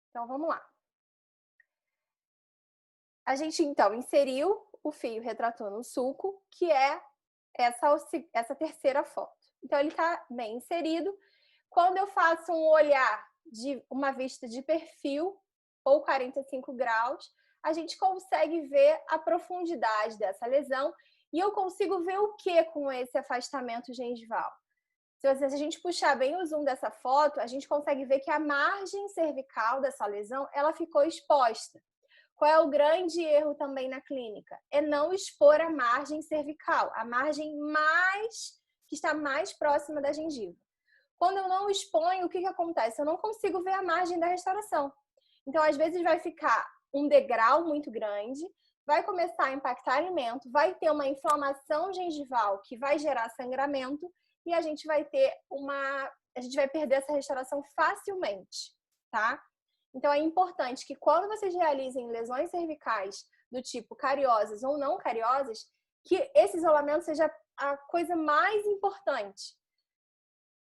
Então, vamos lá. A gente, então, inseriu o fio retrator no sulco, que é essa terceira foto. Então, ele está bem inserido. Quando eu faço um olhar de uma vista de perfil, ou 45 graus, a gente consegue ver a profundidade dessa lesão e eu consigo ver o que com esse afastamento gengival? Se a gente puxar bem o zoom dessa foto, a gente consegue ver que a margem cervical dessa lesão, ela ficou exposta. Qual é o grande erro também na clínica? É não expor a margem cervical, a margem que está mais próxima da gengiva. Quando eu não exponho, o que acontece? Eu não consigo ver a margem da restauração. Então, às vezes, vai ficar um degrau muito grande, vai começar a impactar alimento, vai ter uma inflamação gengival que vai gerar sangramento e a gente vai perder essa restauração facilmente, tá? Então, é importante que quando vocês realizem lesões cervicais do tipo cariosas ou não cariosas, que esse isolamento seja a coisa mais importante.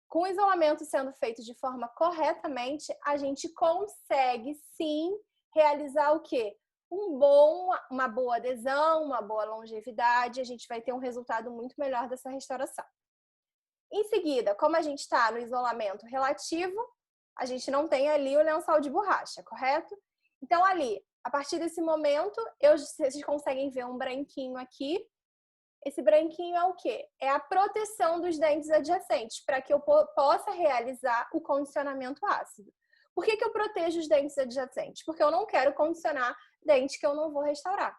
Com o isolamento sendo feito de forma corretamente, a gente consegue sim realizar o quê? Uma boa adesão, uma boa longevidade, a gente vai ter um resultado muito melhor dessa restauração. Em seguida, como a gente está no isolamento relativo, a gente não tem ali o lençol de borracha, correto? Então, ali, a partir desse momento, vocês conseguem ver um branquinho aqui. Esse branquinho é o quê? É a proteção dos dentes adjacentes, para que eu possa realizar o condicionamento ácido. Por que eu protejo os dentes adjacentes? Porque eu não quero condicionar dente que eu não vou restaurar.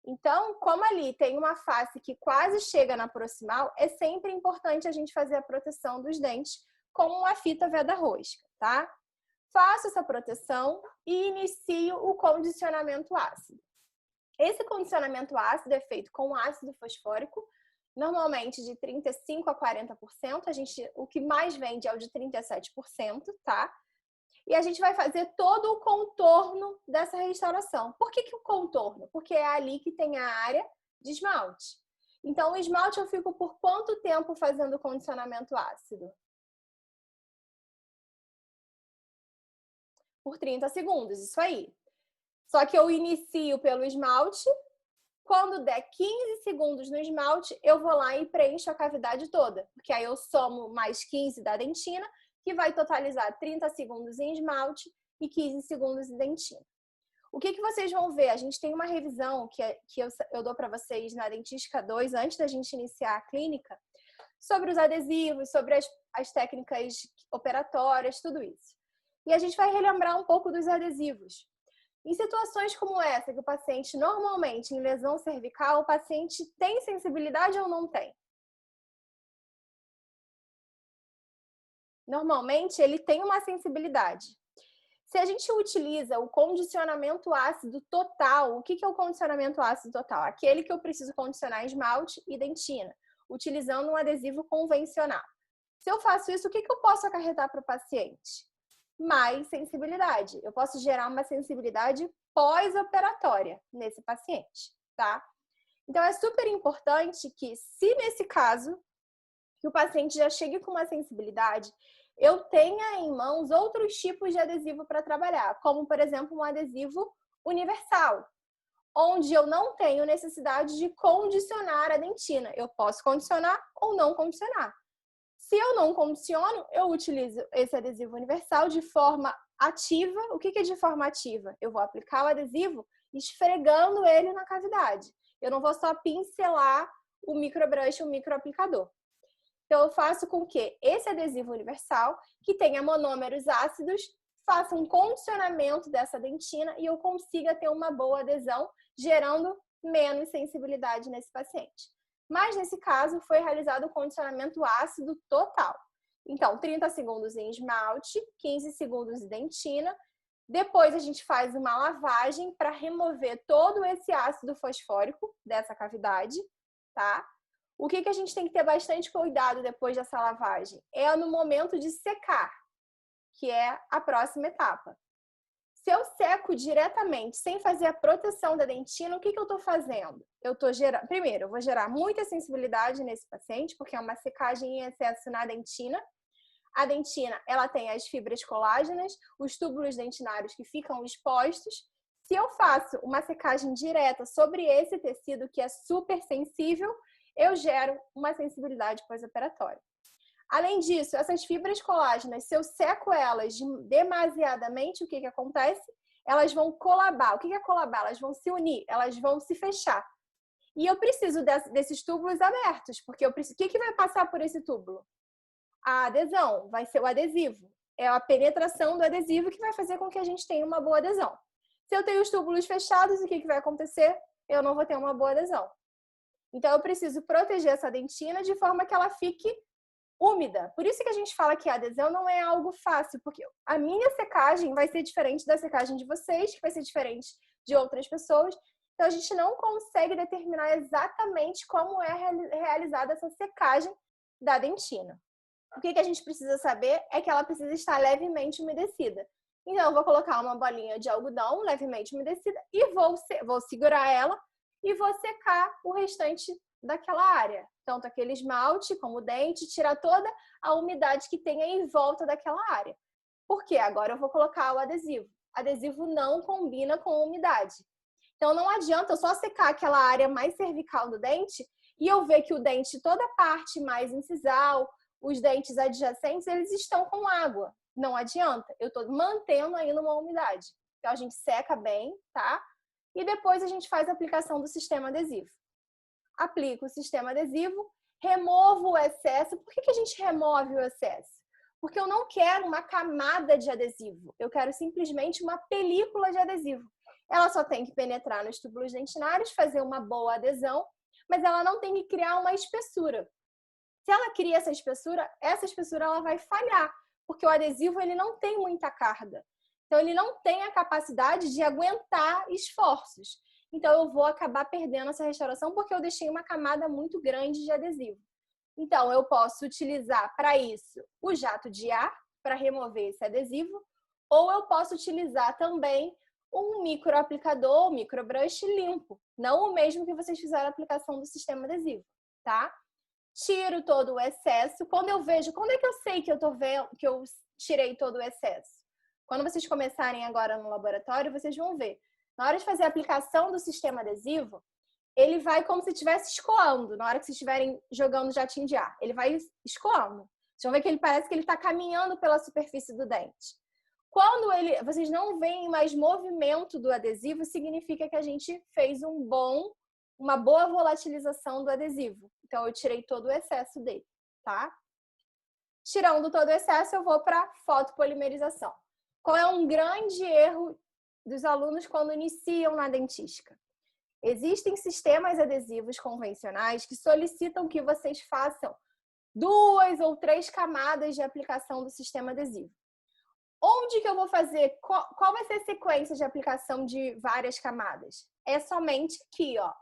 Então, como ali tem uma face que quase chega na proximal, é sempre importante a gente fazer a proteção dos dentes com uma fita veda-rosca, tá? Faço essa proteção e inicio o condicionamento ácido. Esse condicionamento ácido é feito com ácido fosfórico, normalmente de 35% a 40%. O que mais vende é o de 37%, tá? E a gente vai fazer todo o contorno dessa restauração. Por que o contorno? Porque é ali que tem a área de esmalte. Então, o esmalte eu fico por quanto tempo fazendo o condicionamento ácido? Por 30 segundos, isso aí. Só que eu inicio pelo esmalte. Quando der 15 segundos no esmalte, eu vou lá e preencho a cavidade toda. Porque aí eu somo mais 15 da dentina, que vai totalizar 30 segundos em esmalte e 15 segundos em dentina. O que vocês vão ver? A gente tem uma revisão que eu dou para vocês na Dentística 2, antes da gente iniciar a clínica, sobre os adesivos, sobre as técnicas operatórias, tudo isso. E a gente vai relembrar um pouco dos adesivos. Em situações como essa, que o paciente, normalmente, em lesão cervical, o paciente tem sensibilidade ou não tem? Normalmente, ele tem uma sensibilidade. Se a gente utiliza o condicionamento ácido total, o que é o condicionamento ácido total? Aquele que eu preciso condicionar esmalte e dentina, utilizando um adesivo convencional. Se eu faço isso, o que eu posso acarretar para o paciente? Mais sensibilidade. Eu posso gerar uma sensibilidade pós-operatória nesse paciente, tá? Então, é super importante que, se nesse caso, que o paciente já chegue com uma sensibilidade, eu tenha em mãos outros tipos de adesivo para trabalhar, como, por exemplo, um adesivo universal, onde eu não tenho necessidade de condicionar a dentina. Eu posso condicionar ou não condicionar. Se eu não condiciono, eu utilizo esse adesivo universal de forma ativa. O que é de forma ativa? Eu vou aplicar o adesivo esfregando ele na cavidade. Eu não vou só pincelar o microbrush, o microaplicador. Então, eu faço com que esse adesivo universal, que tenha monômeros ácidos, faça um condicionamento dessa dentina e eu consiga ter uma boa adesão, gerando menos sensibilidade nesse paciente. Mas, nesse caso, foi realizado o condicionamento ácido total. Então, 30 segundos em esmalte, 15 segundos em dentina. Depois, a gente faz uma lavagem para remover todo esse ácido fosfórico dessa cavidade, tá? O que a gente tem que ter bastante cuidado depois dessa lavagem? É no momento de secar, que é a próxima etapa. Se eu seco diretamente, sem fazer a proteção da dentina, o que eu estou fazendo? Primeiro, eu vou gerar muita sensibilidade nesse paciente, porque é uma secagem em excesso na dentina. A dentina, ela tem as fibras colágenas, os túbulos dentinários que ficam expostos. Se eu faço uma secagem direta sobre esse tecido que é super sensível, eu gero uma sensibilidade pós-operatória. Além disso, essas fibras colágenas, se eu seco elas demasiadamente, o que acontece? Elas vão colabar. O que é colabar? Elas vão se unir, elas vão se fechar. E eu preciso desses túbulos abertos, porque o que vai passar por esse túbulo? A adesão, vai ser o adesivo. É a penetração do adesivo que vai fazer com que a gente tenha uma boa adesão. Se eu tenho os túbulos fechados, o que vai acontecer? Eu não vou ter uma boa adesão. Então, eu preciso proteger essa dentina de forma que ela fique úmida. Por isso que a gente fala que a adesão não é algo fácil, porque a minha secagem vai ser diferente da secagem de vocês, que vai ser diferente de outras pessoas. Então, a gente não consegue determinar exatamente como é realizada essa secagem da dentina. O que a gente precisa saber é que ela precisa estar levemente umedecida. Então, eu vou colocar uma bolinha de algodão levemente umedecida e vou segurar ela e vou secar o restante daquela área. Tanto aquele esmalte como o dente, tirar toda a umidade que tem em volta daquela área. Por quê? Agora eu vou colocar o adesivo. Adesivo não combina com umidade. Então, não adianta eu só secar aquela área mais cervical do dente e eu ver que o dente, toda a parte mais incisal, os dentes adjacentes, eles estão com água. Não adianta. Eu estou mantendo ainda uma umidade. Então, a gente seca bem, tá? E depois a gente faz a aplicação do sistema adesivo. Aplico o sistema adesivo, removo o excesso. Por que a gente remove o excesso? Porque eu não quero uma camada de adesivo. Eu quero simplesmente uma película de adesivo. Ela só tem que penetrar nos túbulos dentinários, fazer uma boa adesão, mas ela não tem que criar uma espessura. Se ela cria essa espessura ela vai falhar, porque o adesivo ele não tem muita carga. Então, ele não tem a capacidade de aguentar esforços. Então, eu vou acabar perdendo essa restauração porque eu deixei uma camada muito grande de adesivo. Então, eu posso utilizar para isso o jato de ar para remover esse adesivo, ou eu posso utilizar também um microaplicador, um microbrush limpo, não o mesmo que vocês fizeram a aplicação do sistema adesivo, tá? Tiro todo o excesso. Quando é que eu sei que que eu tirei todo o excesso? Quando vocês começarem agora no laboratório, vocês vão ver. Na hora de fazer a aplicação do sistema adesivo, ele vai como se estivesse escoando. Na hora que vocês estiverem jogando jatinho de ar, ele vai escoando. Vocês vão ver que ele parece que ele está caminhando pela superfície do dente. Quando vocês não veem mais movimento do adesivo, significa que a gente fez uma boa volatilização do adesivo. Então, eu tirei todo o excesso dele, tá? Tirando todo o excesso, eu vou para fotopolimerização. Qual é um grande erro dos alunos quando iniciam na dentística? Existem sistemas adesivos convencionais que solicitam que vocês façam 2 ou 3 camadas de aplicação do sistema adesivo. Onde que eu vou fazer? Qual vai ser a sequência de aplicação de várias camadas? É somente aqui, ó.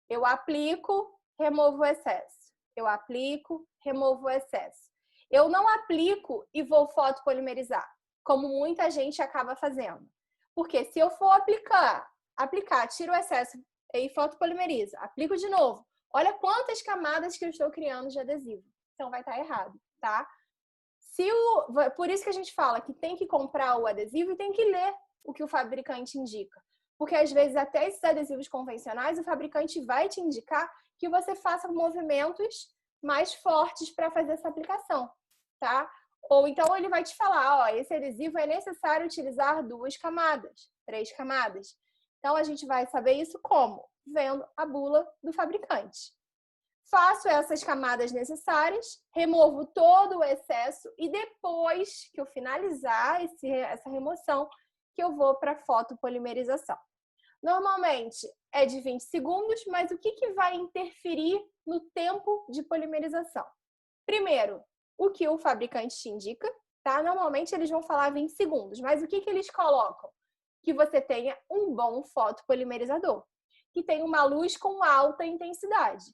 Eu aplico, removo o excesso. Eu aplico, removo o excesso. Eu não aplico e vou fotopolimerizar, como muita gente acaba fazendo. Porque se eu for aplicar, tiro o excesso e fotopolimerizo, aplico de novo. Olha quantas camadas que eu estou criando de adesivo. Então vai estar errado, tá? Por isso que a gente fala que tem que comprar o adesivo e tem que ler o que o fabricante indica. Porque às vezes até esses adesivos convencionais, o fabricante vai te indicar que você faça movimentos mais fortes para fazer essa aplicação, tá? Ou então ele vai te falar, ó, esse adesivo é necessário utilizar 2 camadas, 3 camadas. Então a gente vai saber isso como? Vendo a bula do fabricante. Faço essas camadas necessárias, removo todo o excesso e depois que eu finalizar essa remoção, que eu vou para a fotopolimerização. Normalmente é de 20 segundos, mas o que vai interferir no tempo de polimerização? Primeiro, o que o fabricante te indica, tá? Normalmente eles vão falar 20 segundos, mas o que eles colocam? Que você tenha um bom fotopolimerizador, que tenha uma luz com alta intensidade.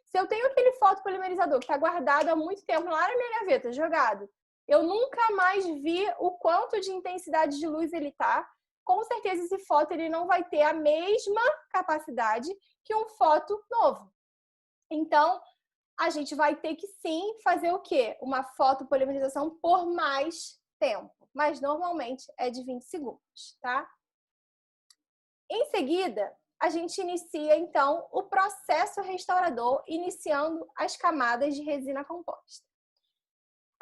Se eu tenho aquele fotopolimerizador que está guardado há muito tempo lá na minha gaveta, jogado, eu nunca mais vi o quanto de intensidade de luz ele está, com certeza esse foto ele não vai ter a mesma capacidade que um foto novo. Então, a gente vai ter que sim fazer o quê? Uma fotopolimerização por mais tempo, mas normalmente é de 20 segundos, tá? Em seguida, a gente inicia então o processo restaurador, iniciando as camadas de resina composta.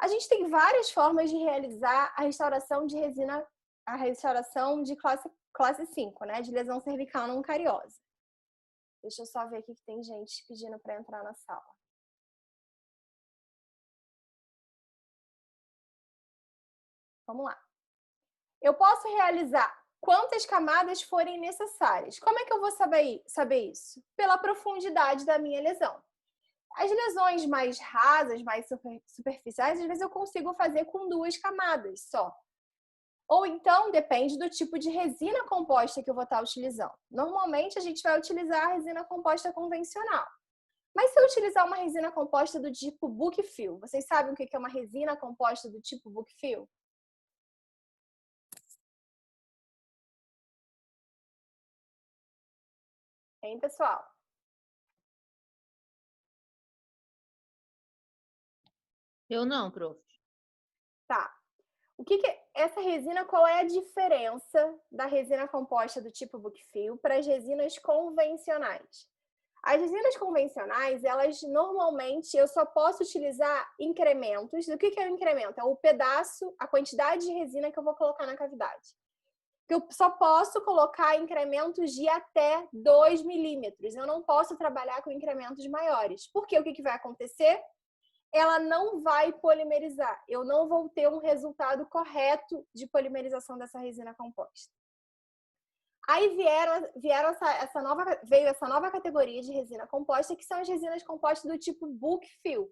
A gente tem várias formas de realizar a restauração de resina, a restauração de classe 5, né? De lesão cervical não cariosa. Deixa eu só ver aqui que tem gente pedindo para entrar na sala. Vamos lá. Eu posso realizar quantas camadas forem necessárias. Como é que eu vou saber isso? Pela profundidade da minha lesão. As lesões mais rasas, mais superficiais, às vezes eu consigo fazer com 2 camadas só. Ou então, depende do tipo de resina composta que eu vou estar utilizando. Normalmente, a gente vai utilizar a resina composta convencional. Mas se eu utilizar uma resina composta do tipo book fill, vocês sabem o que é uma resina composta do tipo book fill? Hein, pessoal? Eu não, prof. Tá. O que é essa resina, qual é a diferença da resina composta do tipo book fill para as resinas convencionais? As resinas convencionais, elas normalmente eu só posso utilizar incrementos. O que é o incremento? É o pedaço, a quantidade de resina que eu vou colocar na cavidade. Eu só posso colocar incrementos de até 2 milímetros. Eu não posso trabalhar com incrementos maiores. Porque o que vai acontecer? Ela não vai polimerizar. Eu não vou ter um resultado correto de polimerização dessa resina composta. Aí veio essa nova categoria de resina composta, que são as resinas compostas do tipo book fill.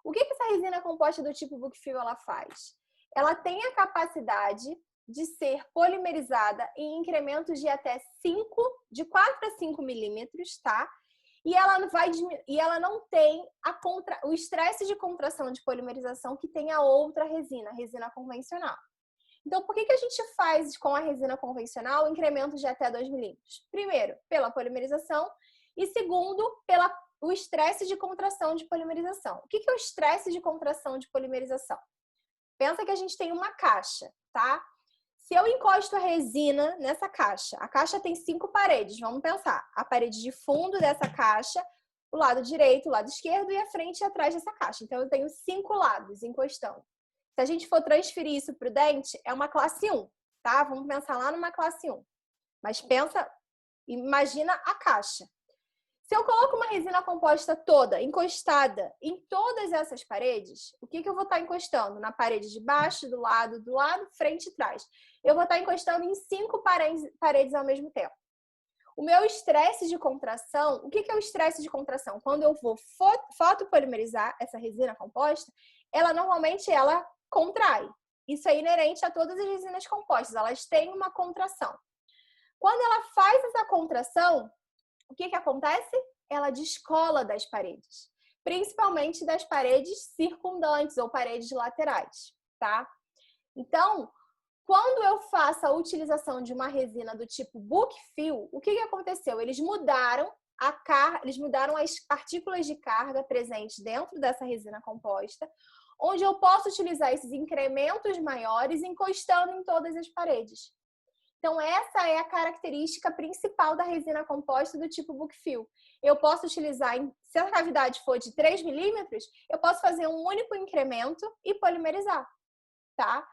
O que essa resina composta do tipo book fill ela faz? Ela tem a capacidade de ser polimerizada em incrementos de até 4 a 5 milímetros, tá? E ela não tem o estresse de contração de polimerização que tem a outra resina, a resina convencional. Então, por que a gente faz com a resina convencional incrementos de até 2 milímetros? Primeiro, pela polimerização e segundo, pelo estresse de contração de polimerização. O que é o estresse de contração de polimerização? Pensa que a gente tem uma caixa, tá? Se eu encosto a resina nessa caixa, a caixa tem 5 paredes, vamos pensar. A parede de fundo dessa caixa, o lado direito, o lado esquerdo e a frente e atrás dessa caixa. Então, eu tenho 5 lados encostando. Se a gente for transferir isso para o dente, é uma classe 1, tá? Vamos pensar lá numa classe 1. Mas imagina a caixa. Se eu coloco uma resina composta toda, encostada em todas essas paredes, o que eu vou estar encostando? Na parede de baixo, do lado, frente e trás. Eu vou estar encostando em 5 paredes ao mesmo tempo. O meu estresse de contração, o que é o estresse de contração? Quando eu vou fotopolimerizar essa resina composta, normalmente ela contrai. Isso é inerente a todas as resinas compostas, elas têm uma contração. Quando ela faz essa contração, o que acontece? Ela descola das paredes, principalmente das paredes circundantes ou paredes laterais, tá? Então, quando eu faço a utilização de uma resina do tipo book fill, o que aconteceu? Eles mudaram as partículas de carga presentes dentro dessa resina composta, onde eu posso utilizar esses incrementos maiores encostando em todas as paredes. Então, essa é a característica principal da resina composta do tipo book fill. Eu posso utilizar, se a cavidade for de 3 milímetros, eu posso fazer um único incremento e polimerizar, tá?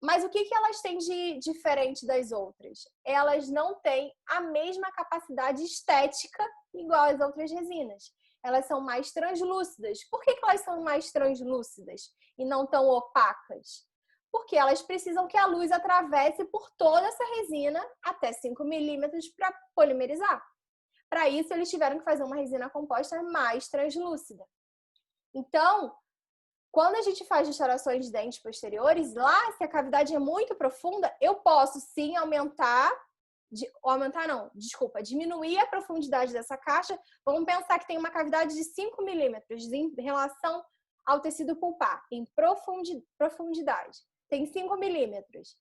Mas o que elas têm de diferente das outras? Elas não têm a mesma capacidade estética igual às outras resinas. Elas são mais translúcidas. Por que elas são mais translúcidas e não tão opacas? Porque elas precisam que a luz atravesse por toda essa resina até 5 milímetros para polimerizar. Para isso, eles tiveram que fazer uma resina composta mais translúcida. Então, quando a gente faz restaurações de dentes posteriores, lá, se a cavidade é muito profunda, eu posso sim diminuir a profundidade dessa caixa. Vamos pensar que tem uma cavidade de 5 milímetros em relação ao tecido pulpar, em profundidade. Tem 5 milímetros.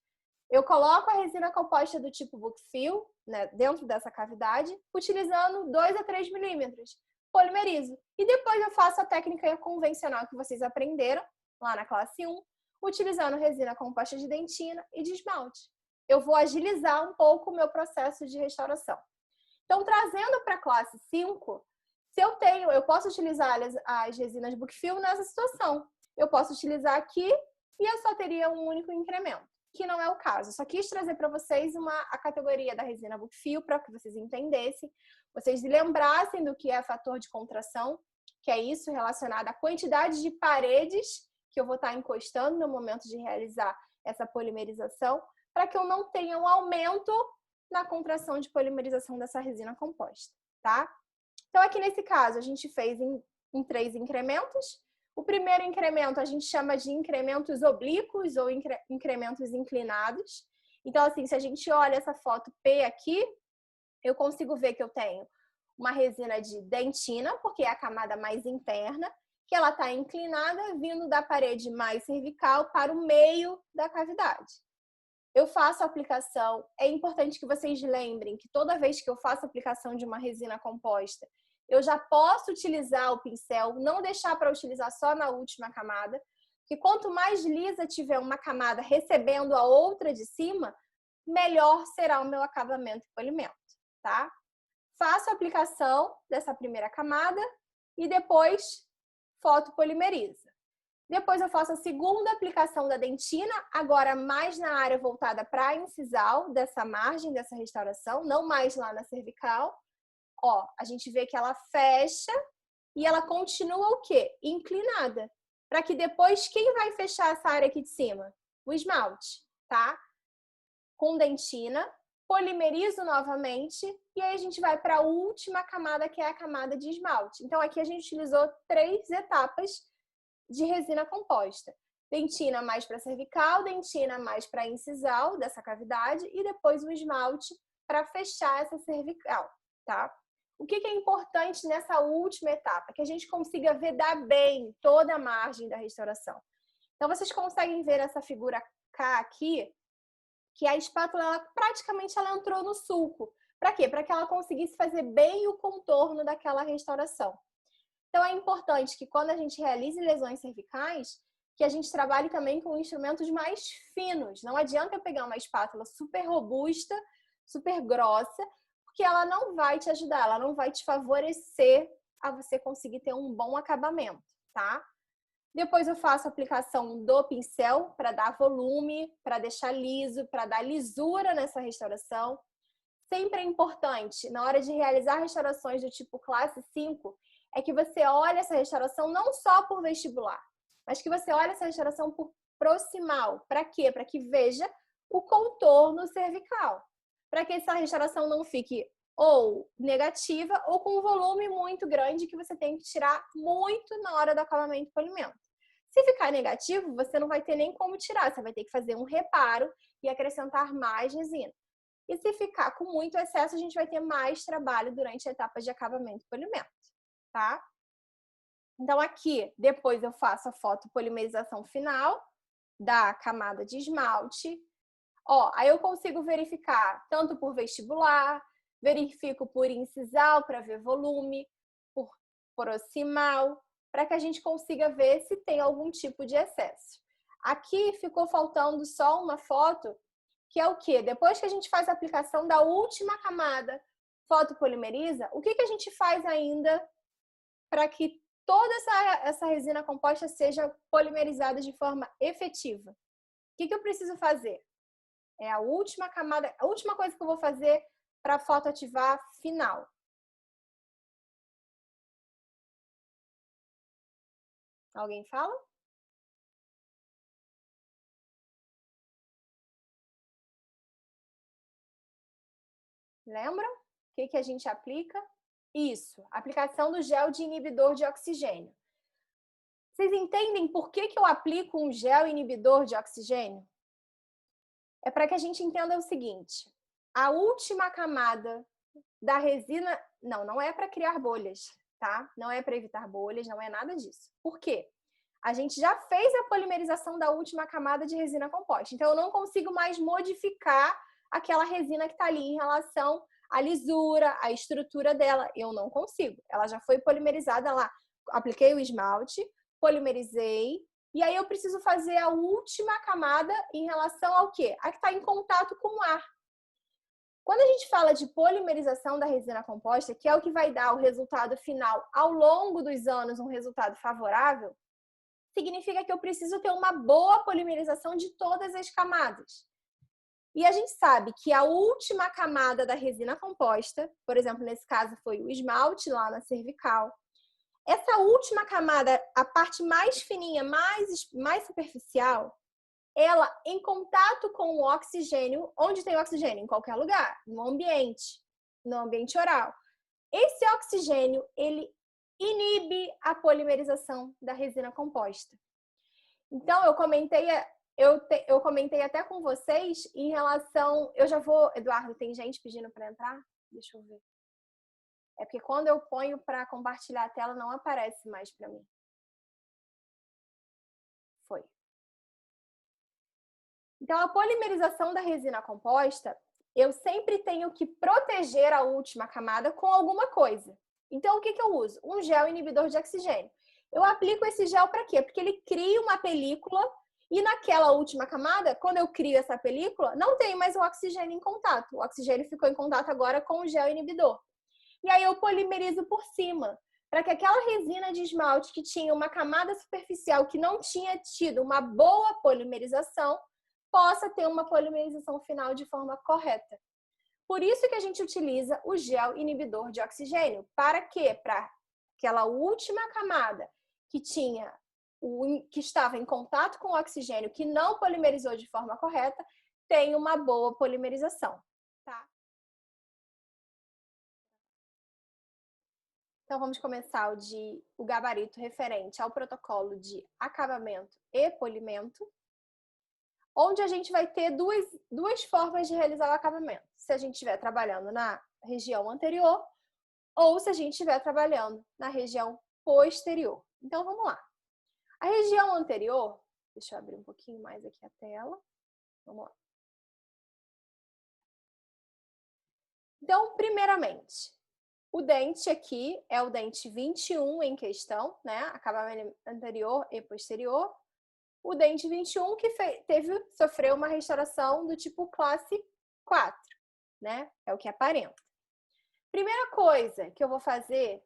Eu coloco a resina composta do tipo book fill, né, dentro dessa cavidade, utilizando 2 a 3 milímetros. polimerizo. E depois eu faço a técnica convencional que vocês aprenderam lá na classe 1, utilizando resina composta de dentina e de esmalte. Eu vou agilizar um pouco o meu processo de restauração. Então, trazendo para a classe 5, se eu posso utilizar as resinas Bookfill nessa situação. Eu posso utilizar aqui e eu só teria um único incremento, que não é o caso. Eu só quis trazer para vocês a categoria da resina Bookfill para que vocês entendessem, vocês lembrassem do que é fator de contração, que é isso relacionado à quantidade de paredes que eu vou estar encostando no momento de realizar essa polimerização, para que eu não tenha um aumento na contração de polimerização dessa resina composta, tá? Então, aqui nesse caso, a gente fez em 3 incrementos. O primeiro incremento a gente chama de incrementos oblíquos ou incrementos inclinados. Então, assim, se a gente olha essa foto P aqui, eu consigo ver que eu tenho uma resina de dentina, porque é a camada mais interna, que ela está inclinada, vindo da parede mais cervical para o meio da cavidade. Eu faço a aplicação, é importante que vocês lembrem que toda vez que eu faço a aplicação de uma resina composta, eu já posso utilizar o pincel, não deixar para utilizar só na última camada, porque quanto mais lisa tiver uma camada recebendo a outra de cima, melhor será o meu acabamento e polimento, tá? Faço a aplicação dessa primeira camada e depois fotopolimeriza. Depois eu faço a segunda aplicação da dentina, agora mais na área voltada para a incisal dessa margem, dessa restauração, não mais lá na cervical. Ó, a gente vê que ela fecha e ela continua o quê? Inclinada. Para que depois, quem vai fechar essa área aqui de cima? O esmalte, tá? Com dentina, polimerizo novamente e aí a gente vai para a última camada, que é a camada de esmalte. Então, aqui a gente utilizou 3 etapas de resina composta. Dentina mais para cervical, dentina mais para incisal dessa cavidade e depois o esmalte para fechar essa cervical, tá? O que é importante nessa última etapa? Que a gente consiga vedar bem toda a margem da restauração. Então, vocês conseguem ver essa figura K aqui, que a espátula, ela entrou no sulco. Para quê? Para que ela conseguisse fazer bem o contorno daquela restauração. Então, é importante que quando a gente realize lesões cervicais, que a gente trabalhe também com instrumentos mais finos. Não adianta eu pegar uma espátula super robusta, super grossa, porque ela não vai te ajudar, ela não vai te favorecer a você conseguir ter um bom acabamento, tá? Depois eu faço a aplicação do pincel para dar volume, para deixar liso, para dar lisura nessa restauração. Sempre é importante, na hora de realizar restaurações do tipo classe 5, é que você olhe essa restauração não só por vestibular, mas que você olhe essa restauração por proximal. Para quê? Para que veja o contorno cervical. Para que essa restauração não fique ou negativa ou com um volume muito grande que você tem que tirar muito na hora do acabamento e polimento. Se ficar negativo, você não vai ter nem como tirar, você vai ter que fazer um reparo e acrescentar mais resina. E se ficar com muito excesso, a gente vai ter mais trabalho durante a etapa de acabamento e polimento, tá? Então, aqui, depois eu faço a fotopolimerização final da camada de esmalte. Ó, aí eu consigo verificar tanto por vestibular, verifico por incisal para ver volume, por proximal, para que a gente consiga ver se tem algum tipo de excesso. Aqui ficou faltando só uma foto, que é o quê? Depois que a gente faz a aplicação da última camada, fotopolimeriza, o que a gente faz ainda para que toda essa resina composta seja polimerizada de forma efetiva? O que eu preciso fazer? É a última camada, a última coisa que eu vou fazer para a foto ativar final. Alguém fala? Lembram? O que a gente aplica? Isso, aplicação do gel de inibidor de oxigênio. Vocês entendem por que eu aplico um gel inibidor de oxigênio? É para que a gente entenda o seguinte: a última camada da resina, não é para criar bolhas, tá? Não é para evitar bolhas, não é nada disso. Por quê? A gente já fez a polimerização da última camada de resina composta, então eu não consigo mais modificar aquela resina que está ali em relação A lisura, a estrutura dela, eu não consigo. Ela já foi polimerizada lá. Apliquei o esmalte, polimerizei, e aí eu preciso fazer a última camada em relação ao quê? A que está em contato com o ar. Quando a gente fala de polimerização da resina composta, que é o que vai dar o resultado final ao longo dos anos, um resultado favorável, significa que eu preciso ter uma boa polimerização de todas as camadas. E a gente sabe que a última camada da resina composta, por exemplo, nesse caso foi o esmalte lá na cervical, essa última camada, a parte mais fininha, mais superficial, ela em contato com o oxigênio, onde tem oxigênio? Em qualquer lugar, no ambiente oral. Esse oxigênio, ele inibe a polimerização da resina composta. Então, eu comentei até com vocês em relação... Eu já vou... Eduardo, tem gente pedindo para entrar? Deixa eu ver. É porque quando eu ponho para compartilhar a tela, não aparece mais para mim. Foi. Então, a polimerização da resina composta, eu sempre tenho que proteger a última camada com alguma coisa. Então, o que eu uso? Um gel inibidor de oxigênio. Eu aplico esse gel para quê? Porque ele cria uma película e naquela última camada, quando eu crio essa película, não tem mais o oxigênio em contato. O oxigênio ficou em contato agora com o gel inibidor. E aí eu polimerizo por cima, para que aquela resina de esmalte que tinha uma camada superficial que não tinha tido uma boa polimerização, possa ter uma polimerização final de forma correta. Por isso que a gente utiliza o gel inibidor de oxigênio. Para quê? Para aquela última camada que estava em contato com o oxigênio, que não polimerizou de forma correta, tenha uma boa polimerização. Tá? Então, vamos começar o gabarito referente ao protocolo de acabamento e polimento, onde a gente vai ter duas formas de realizar o acabamento. Se a gente estiver trabalhando na região anterior ou se a gente estiver trabalhando na região posterior. Então, vamos lá. A região anterior, deixa eu abrir um pouquinho mais aqui a tela. Vamos lá. Então, primeiramente, o dente aqui é o dente 21 em questão, né? Acabamento anterior e posterior. O dente 21 que sofreu uma restauração do tipo classe 4, né? É o que aparenta. Primeira coisa que eu vou fazer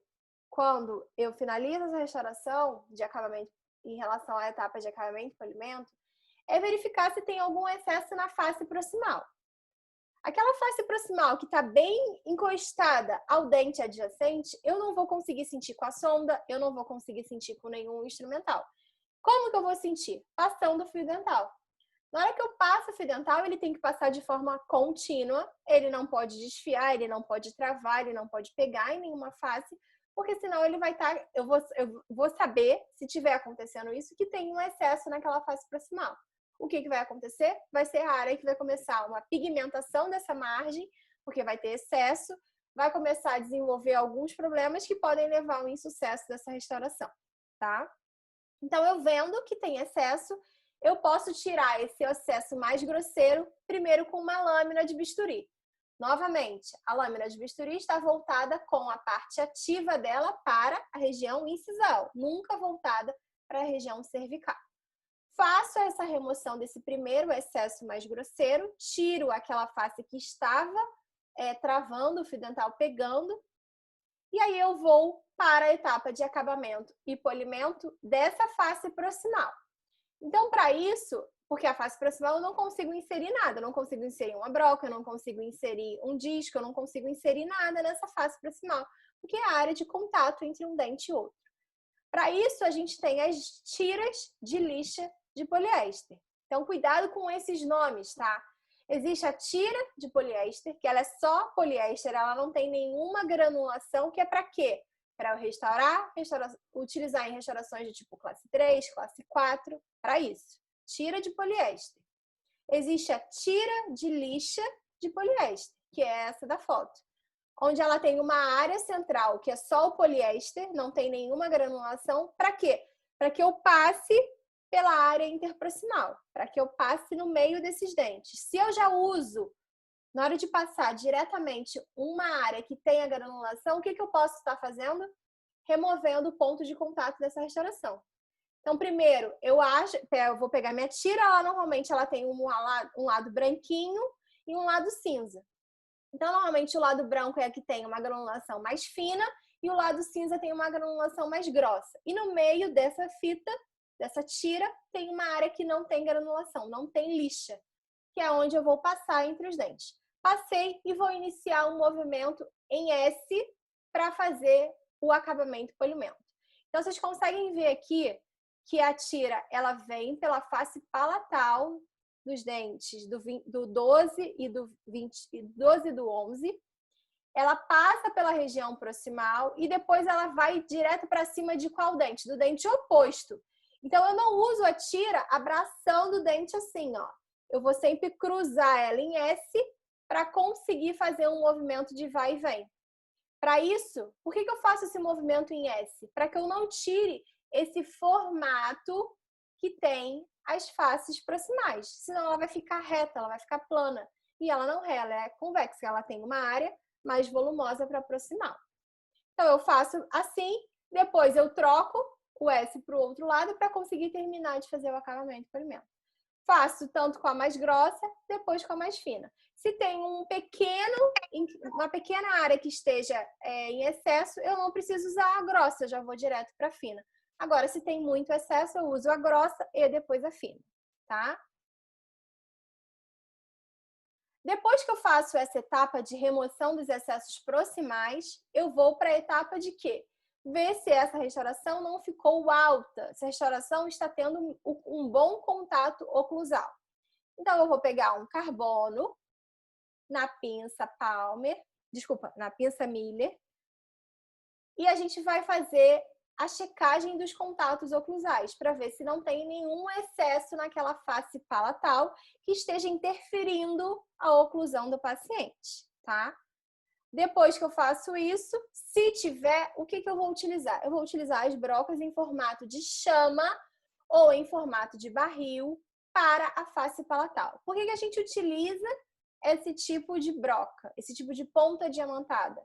quando eu finalizo essa restauração de acabamento em relação à etapa de acabamento e polimento é verificar se tem algum excesso na face proximal. Aquela face proximal que está bem encostada ao dente adjacente, eu não vou conseguir sentir com a sonda, eu não vou conseguir sentir com nenhum instrumental. Como que eu vou sentir? Passando o fio dental. Na hora que eu passo o fio dental, ele tem que passar de forma contínua, ele não pode desfiar, ele não pode travar, ele não pode pegar em nenhuma face, porque senão ele vai estar... Eu vou saber, se tiver acontecendo isso, que tem um excesso naquela face proximal. O que vai acontecer? Vai ser a área que vai começar uma pigmentação dessa margem, porque vai ter excesso, vai começar a desenvolver alguns problemas que podem levar ao insucesso dessa restauração, tá? Então, eu vendo que tem excesso, eu posso tirar esse excesso mais grosseiro primeiro com uma lâmina de bisturi. Novamente, a lâmina de bisturi está voltada com a parte ativa dela para a região incisal, nunca voltada para a região cervical. Faço essa remoção desse primeiro excesso mais grosseiro, tiro aquela face que estava travando, o fio dental pegando, e aí eu vou para a etapa de acabamento e polimento dessa face proximal. Então, para isso, porque a face proximal eu não consigo inserir nada, eu não consigo inserir uma broca, eu não consigo inserir um disco, eu não consigo inserir nada nessa face proximal, porque é a área de contato entre um dente e outro. Para isso, a gente tem as tiras de lixa de poliéster. Então, cuidado com esses nomes, tá? Existe a tira de poliéster, que ela é só poliéster, ela não tem nenhuma granulação, que é para quê? Para utilizar em restaurações de tipo classe 3, classe 4, para isso. Tira de poliéster. Existe a tira de lixa de poliéster, que é essa da foto, onde ela tem uma área central que é só o poliéster, não tem nenhuma granulação. Para quê? Para que eu passe pela área interproximal, para que eu passe no meio desses dentes. Se eu já uso Na hora de passar diretamente uma área que tenha granulação, o que eu posso estar fazendo? Removendo o ponto de contato dessa restauração. Então, primeiro, eu vou pegar minha tira, ela normalmente ela tem um lado branquinho e um lado cinza. Então, normalmente o lado branco é a que tem uma granulação mais fina e o lado cinza tem uma granulação mais grossa. E no meio dessa fita, dessa tira, tem uma área que não tem granulação, não tem lixa, que é onde eu vou passar entre os dentes. Passei e vou iniciar um movimento em S para fazer o acabamento e polimento. Então, vocês conseguem ver aqui que a tira ela vem pela face palatal dos dentes do 12 e do 20, 12 e do 11. Ela passa pela região proximal e depois ela vai direto para cima de qual dente? Do dente oposto. Então, eu não uso a tira abraçando o dente assim, ó. Eu vou sempre cruzar ela em S para conseguir fazer um movimento de vai e vem. Para isso, por que eu faço esse movimento em S? Para que eu não tire esse formato que tem as faces proximais. Senão ela vai ficar reta, ela vai ficar plana. E ela não é, ela é convexa, ela tem uma área mais volumosa para proximal. Então eu faço assim, depois eu troco o S para o outro lado para conseguir terminar de fazer o acabamento e polimento. Faço tanto com a mais grossa, depois com a mais fina. Se tem uma pequena área que esteja em excesso, eu não preciso usar a grossa, eu já vou direto para a fina. Agora, se tem muito excesso, eu uso a grossa e depois a fina, tá? Depois que eu faço essa etapa de remoção dos excessos proximais, eu vou para a etapa de quê? Ver se essa restauração não ficou alta, se a restauração está tendo um bom contato oclusal. Então, eu vou pegar um carbono na pinça na pinça Miller, e a gente vai fazer a checagem dos contatos oclusais para ver se não tem nenhum excesso naquela face palatal que esteja interferindo a oclusão do paciente, tá? Depois que eu faço isso, se tiver, o que eu vou utilizar? Eu vou utilizar as brocas em formato de chama ou em formato de barril para a face palatal. Por que a gente utiliza esse tipo de broca, esse tipo de ponta diamantada?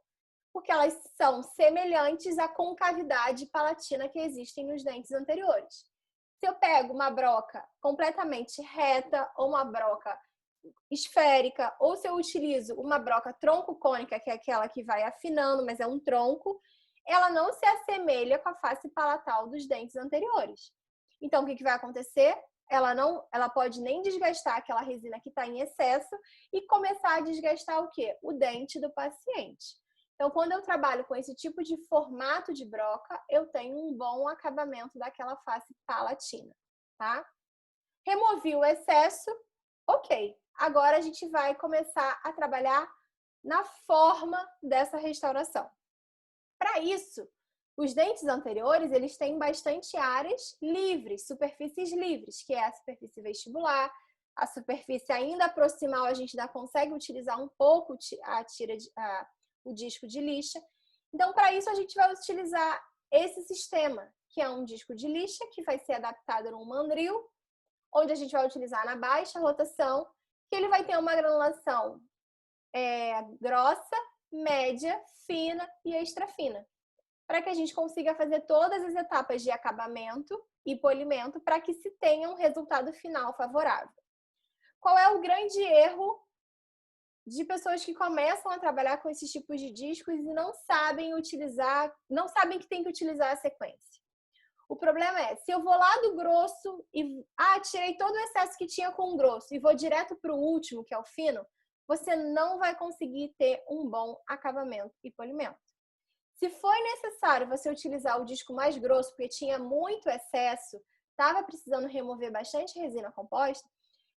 Porque elas são semelhantes à concavidade palatina que existem nos dentes anteriores. Se eu pego uma broca completamente reta ou uma broca esférica, ou se eu utilizo uma broca tronco-cônica, que é aquela que vai afinando, mas é um tronco, ela não se assemelha com a face palatal dos dentes anteriores. Então, o que vai acontecer? Ela pode nem desgastar aquela resina que está em excesso e começar a desgastar o quê? O dente do paciente. Então, quando eu trabalho com esse tipo de formato de broca, eu tenho um bom acabamento daquela face palatina, tá? Removi o excesso, ok. Agora a gente vai começar a trabalhar na forma dessa restauração. Para isso, os dentes anteriores, eles têm bastante áreas livres, superfícies livres, que é a superfície vestibular, a superfície ainda proximal, a gente ainda consegue utilizar um pouco o disco de lixa. Então, para isso, a gente vai utilizar esse sistema, que é um disco de lixa, que vai ser adaptado num mandril, onde a gente vai utilizar na baixa rotação, que ele vai ter uma granulação grossa, média, fina e extra fina, para que a gente consiga fazer todas as etapas de acabamento e polimento para que se tenha um resultado final favorável. Qual é o grande erro de pessoas que começam a trabalhar com esses tipos de discos e não sabem que tem que utilizar a sequência? O problema é, se eu vou lá do grosso e tirei todo o excesso que tinha com o grosso e vou direto para o último, que é o fino, você não vai conseguir ter um bom acabamento e polimento. Se foi necessário você utilizar o disco mais grosso, porque tinha muito excesso, estava precisando remover bastante resina composta,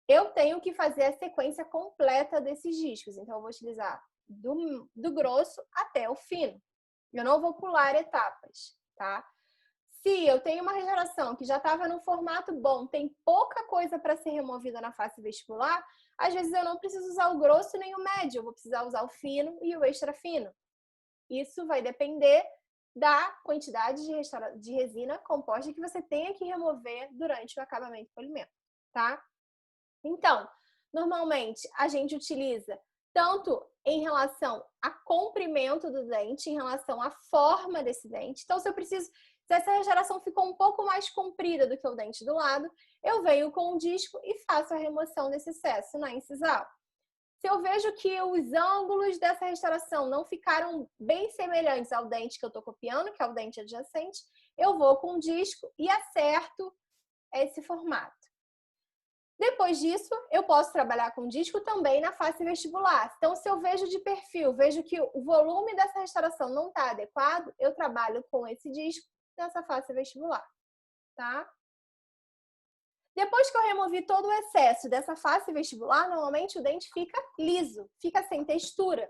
eu tenho que fazer a sequência completa desses discos. Então, eu vou utilizar do grosso até o fino. Eu não vou pular etapas, tá? Se eu tenho uma restauração que já estava no formato bom, tem pouca coisa para ser removida na face vestibular, às vezes eu não preciso usar o grosso nem o médio, eu vou precisar usar o fino e o extra fino. Isso vai depender da quantidade de resina composta que você tenha que remover durante o acabamento e polimento, tá? Então, normalmente a gente utiliza tanto em relação a comprimento do dente, em relação à forma desse dente. Então, se essa restauração ficou um pouco mais comprida do que o dente do lado, eu venho com um disco e faço a remoção desse excesso na incisal. Se eu vejo que os ângulos dessa restauração não ficaram bem semelhantes ao dente que eu estou copiando, que é o dente adjacente, eu vou com um disco e acerto esse formato. Depois disso, eu posso trabalhar com disco também na face vestibular. Então, se eu vejo de perfil, vejo que o volume dessa restauração não está adequado, eu trabalho com esse disco nessa face vestibular, tá? Depois que eu removi todo o excesso dessa face vestibular, normalmente o dente fica liso, fica sem textura.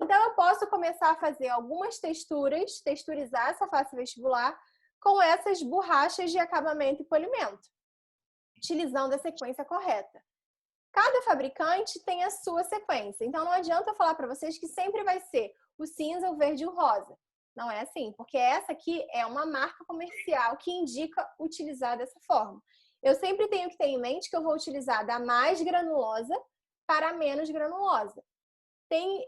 Então, eu posso começar a fazer algumas texturas, texturizar essa face vestibular com essas borrachas de acabamento e polimento, utilizando a sequência correta. Cada fabricante tem a sua sequência, então não adianta eu falar para vocês que sempre vai ser o cinza, o verde e o rosa. Não é assim, porque essa aqui é uma marca comercial que indica utilizar dessa forma. Eu sempre tenho que ter em mente que eu vou utilizar da mais granulosa para a menos granulosa. Tem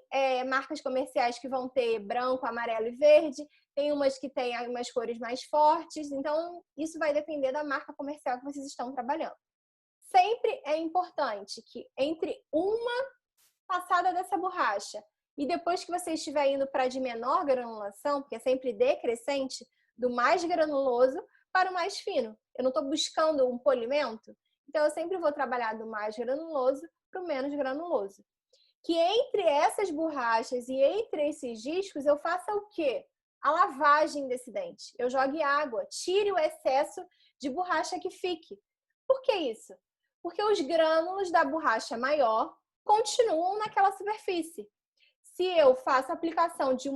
marcas comerciais que vão ter branco, amarelo e verde, tem umas que têm umas cores mais fortes, então isso vai depender da marca comercial que vocês estão trabalhando. Sempre é importante que entre uma passada dessa borracha e depois que você estiver indo para de menor granulação, porque é sempre decrescente, do mais granuloso para o mais fino. Eu não estou buscando um polimento, então eu sempre vou trabalhar do mais granuloso para o menos granuloso. Que entre essas borrachas e entre esses discos eu faça o quê? A lavagem desse dente. Eu jogue água, tire o excesso de borracha que fique. Por que isso? Porque os grânulos da borracha maior continuam naquela superfície. Se eu faço a aplicação de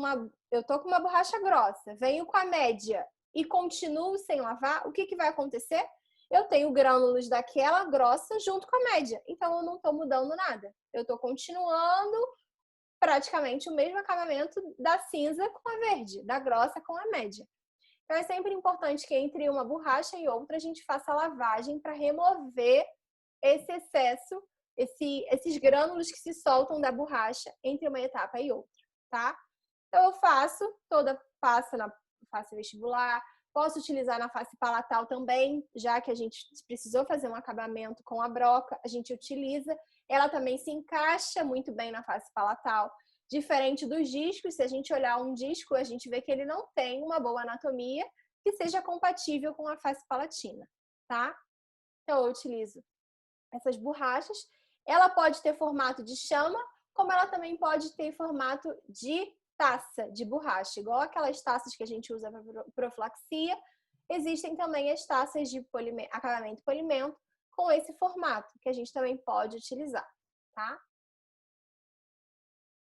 eu tô com uma borracha grossa, venho com a média e continuo sem lavar, o que vai acontecer? Eu tenho grânulos daquela grossa junto com a média. Então, eu não estou mudando nada. Eu estou continuando praticamente o mesmo acabamento da cinza com a verde, da grossa com a média. Então, é sempre importante que entre uma borracha e outra a gente faça a lavagem para remover esse excesso, esses grânulos que se soltam da borracha entre uma etapa e outra, tá? Então, eu passo na face vestibular, posso utilizar na face palatal também, já que a gente precisou fazer um acabamento com a broca, a gente utiliza. Ela também se encaixa muito bem na face palatal. Diferente dos discos, se a gente olhar um disco, a gente vê que ele não tem uma boa anatomia que seja compatível com a face palatina, tá? Então, eu utilizo essas borrachas. Ela pode ter formato de chama, como ela também pode ter formato de taça de borracha, igual aquelas taças que a gente usa para profilaxia. Existem também as taças de acabamento e polimento com esse formato, que a gente também pode utilizar, tá?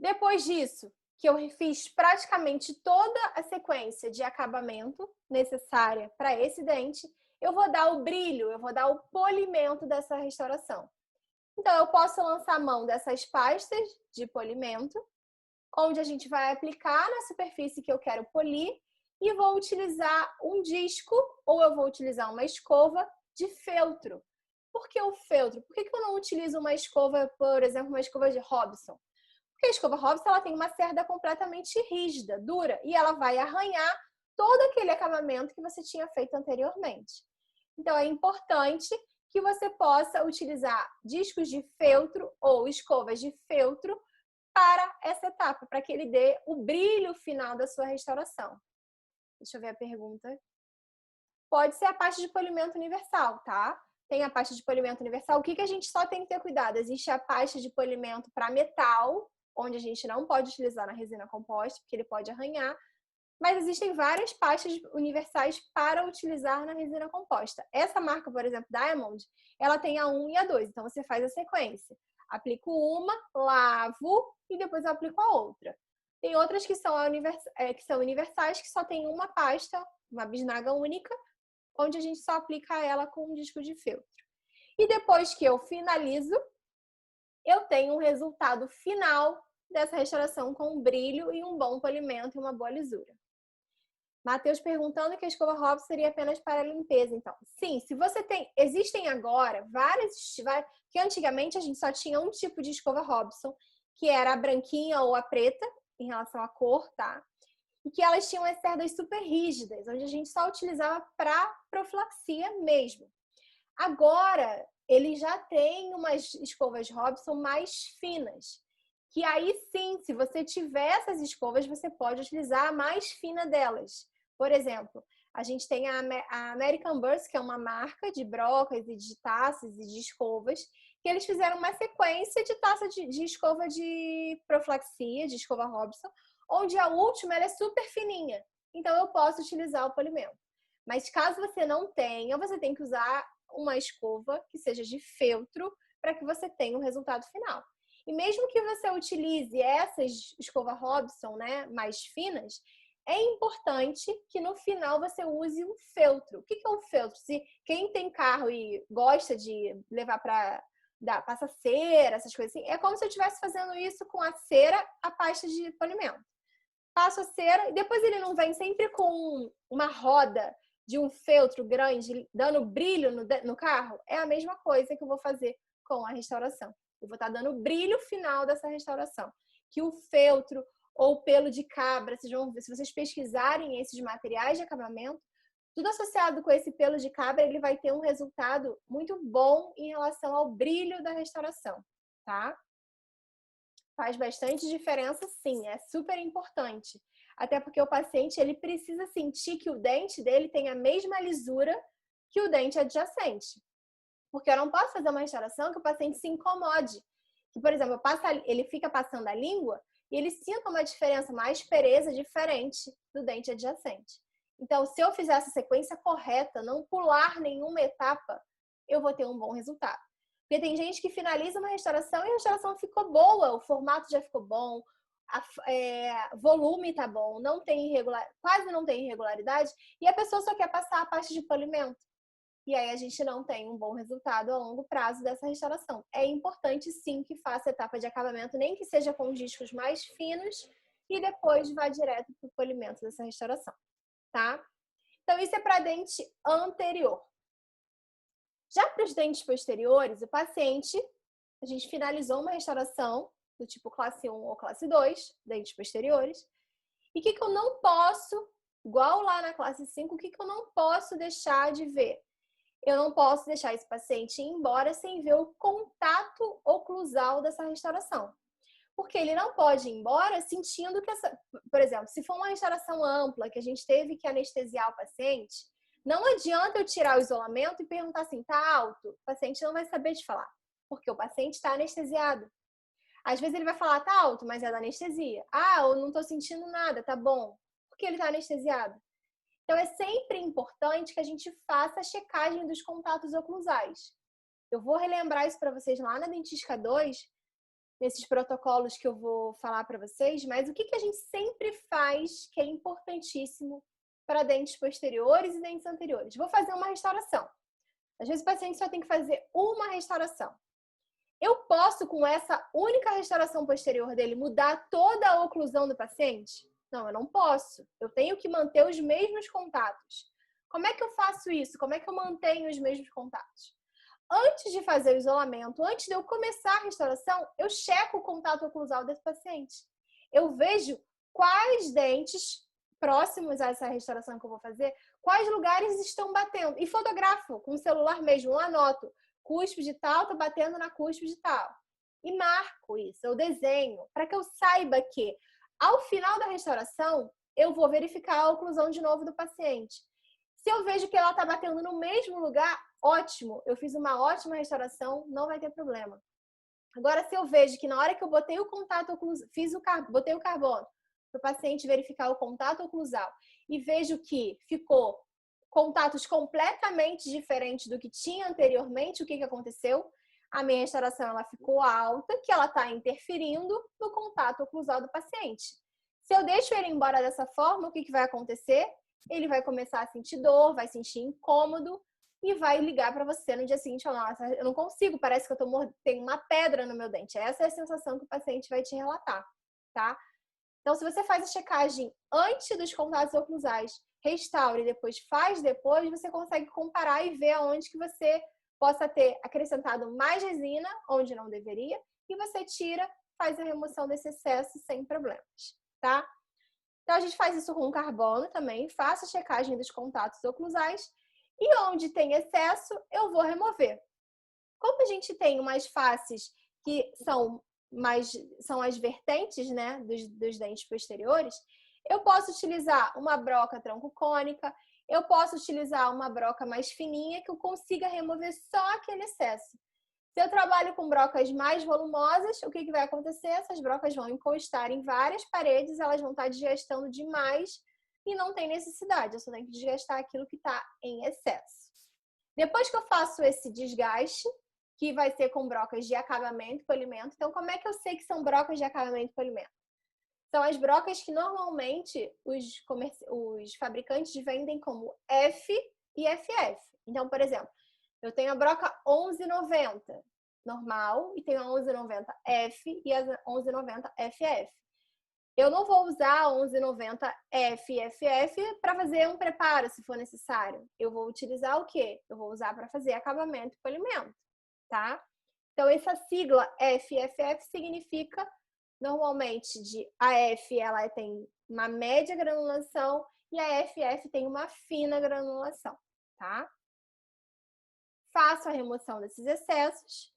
Depois disso, que eu fiz praticamente toda a sequência de acabamento necessária para esse dente, eu vou dar o brilho, eu vou dar o polimento dessa restauração. Então, eu posso lançar mão dessas pastas de polimento, onde a gente vai aplicar na superfície que eu quero polir e vou utilizar um disco ou eu vou utilizar uma escova de feltro. Por que o feltro? Por que eu não utilizo uma escova, por exemplo, uma escova de Hobson? Porque a escova Hobson ela tem uma cerda completamente rígida, dura, e ela vai arranhar todo aquele acabamento que você tinha feito anteriormente. Então, é importante que você possa utilizar discos de feltro ou escovas de feltro para essa etapa, para que ele dê o brilho final da sua restauração. Deixa eu ver a pergunta. Pode ser a pasta de polimento universal, tá? Tem a pasta de polimento universal. O que a gente só tem que ter cuidado? Existe a pasta de polimento para metal, onde a gente não pode utilizar na resina composta, porque ele pode arranhar. Mas existem várias pastas universais para utilizar na resina composta. Essa marca, por exemplo, Diamond, ela tem a 1 e a 2. Então, você faz a sequência. Aplico uma, lavo e depois eu aplico a outra. Tem outras que são universais, que só tem uma pasta, uma bisnaga única, onde a gente só aplica ela com um disco de feltro. E depois que eu finalizo, eu tenho um resultado final dessa restauração com um brilho e um bom polimento e uma boa lisura. Matheus perguntando que a escova Hobson seria apenas para limpeza, então. Sim, se você tem... Existem agora várias... que antigamente a gente só tinha um tipo de escova Hobson, que era a branquinha ou a preta, em relação à cor, tá? E que elas tinham as cerdas super rígidas, onde a gente só utilizava para profilaxia mesmo. Agora, ele já tem umas escovas Robson mais finas, que aí sim, se você tiver essas escovas, você pode utilizar a mais fina delas. Por exemplo, a gente tem a American Burst, que é uma marca de brocas e de taças e de escovas, que eles fizeram uma sequência de taça de escova de profilaxia, de escova Robson, onde a última ela é super fininha. Então, eu posso utilizar o polimento. Mas caso você não tenha, você tem que usar uma escova que seja de feltro para que você tenha o resultado final. E mesmo que você utilize essas escovas Robson, né, mais finas, é importante que no final você use um feltro. O que é um feltro? Se quem tem carro e gosta de levar para passar cera, essas coisas assim, é como se eu estivesse fazendo isso com a cera, a pasta de polimento. Passo a cera e depois ele não vem sempre com uma roda de um feltro grande dando brilho no carro? É a mesma coisa que eu vou fazer com a restauração. Eu vou estar dando o brilho final dessa restauração. Que o feltro ou pelo de cabra, se vocês pesquisarem esses materiais de acabamento, tudo associado com esse pelo de cabra, ele vai ter um resultado muito bom em relação ao brilho da restauração, tá? Faz bastante diferença, sim, é super importante. Até porque o paciente ele precisa sentir que o dente dele tem a mesma lisura que o dente adjacente. Porque eu não posso fazer uma restauração que o paciente se incomode. Que, por exemplo, ele fica passando a língua e ele sinta uma diferença, uma aspereza diferente do dente adjacente. Então, se eu fizer essa sequência correta, não pular nenhuma etapa, eu vou ter um bom resultado. Porque tem gente que finaliza uma restauração e a restauração ficou boa, o formato já ficou bom, volume tá bom, não tem quase não tem irregularidade, e a pessoa só quer passar a pasta de polimento. E aí a gente não tem um bom resultado a longo prazo dessa restauração. É importante sim que faça a etapa de acabamento, nem que seja com os discos mais finos, e depois vá direto para o polimento dessa restauração, tá? Então isso é para dente anterior. Já para os dentes posteriores, o paciente, a gente finalizou uma restauração do tipo classe 1 ou classe 2, dentes posteriores. E o que eu não posso, igual lá na classe 5, o que eu não posso deixar de ver? Eu não posso deixar esse paciente ir embora sem ver o contato oclusal dessa restauração. Porque ele não pode ir embora sentindo que por exemplo, se for uma restauração ampla, que a gente teve que anestesiar o paciente, não adianta eu tirar o isolamento e perguntar assim, tá alto? O paciente não vai saber te falar, porque o paciente está anestesiado. Às vezes ele vai falar, tá alto, mas é da anestesia. Ah, eu não tô sentindo nada, tá bom. Porque ele tá anestesiado. Então, é sempre importante que a gente faça a checagem dos contatos oclusais. Eu vou relembrar isso para vocês lá na Dentística 2, nesses protocolos que eu vou falar para vocês, mas o que a gente sempre faz que é importantíssimo para dentes posteriores e dentes anteriores? Vou fazer uma restauração. Às vezes o paciente só tem que fazer uma restauração. Eu posso, com essa única restauração posterior dele, mudar toda a oclusão do paciente? Não, eu não posso. Eu tenho que manter os mesmos contatos. Como é que eu faço isso? Como é que eu mantenho os mesmos contatos? Antes de fazer o isolamento, antes de eu começar a restauração, eu checo o contato oclusal desse paciente. Eu vejo quais dentes próximos a essa restauração que eu vou fazer, quais lugares estão batendo. E fotografo com o celular mesmo, eu anoto. Cúspide tal, tá batendo na cúspide tal. E marco isso, eu desenho, para que eu saiba que, ao final da restauração, eu vou verificar a oclusão de novo do paciente. Se eu vejo que ela tá batendo no mesmo lugar, ótimo, eu fiz uma ótima restauração, não vai ter problema. Agora, se eu vejo que na hora que eu botei o contato oclusal, botei o carbono para o paciente verificar o contato oclusal e vejo que ficou contatos completamente diferentes do que tinha anteriormente, o que aconteceu? A minha restauração ela ficou alta, que ela está interferindo no contato oclusal do paciente. Se eu deixo ele embora dessa forma, o que vai acontecer? Ele vai começar a sentir dor, vai sentir incômodo e vai ligar para você no dia seguinte, nossa, eu não consigo, parece que eu tenho uma pedra no meu dente. Essa é a sensação que o paciente vai te relatar, tá? Então, se você faz a checagem antes dos contatos oclusais, restaura e depois faz depois, você consegue comparar e ver aonde que você possa ter acrescentado mais resina, onde não deveria, e você tira faz a remoção desse excesso sem problemas, tá? Então, a gente faz isso com carbono também, faço a checagem dos contatos oclusais e onde tem excesso, eu vou remover. Como a gente tem umas faces que são as vertentes, né, dos dentes posteriores, eu posso utilizar uma broca troncocônica, eu posso utilizar uma broca mais fininha que eu consiga remover só aquele excesso. Se eu trabalho com brocas mais volumosas, o que vai acontecer? Essas brocas vão encostar em várias paredes, elas vão estar desgastando demais e não tem necessidade, eu só tenho que desgastar aquilo que está em excesso. Depois que eu faço esse desgaste, que vai ser com brocas de acabamento e polimento, então como é que eu sei que são brocas de acabamento e polimento? São as brocas que normalmente os fabricantes vendem como F e FF. Então, por exemplo, eu tenho a broca 1190 normal e tenho a 1190 F e a 1190 FF. Eu não vou usar a 1190 F e FF para fazer um preparo, se for necessário. Eu vou utilizar o quê? Eu vou usar para fazer acabamento e polimento, tá? Então, essa sigla FFF significa, normalmente, a F ela tem uma média granulação e a FF tem uma fina granulação, tá? Faço a remoção desses excessos.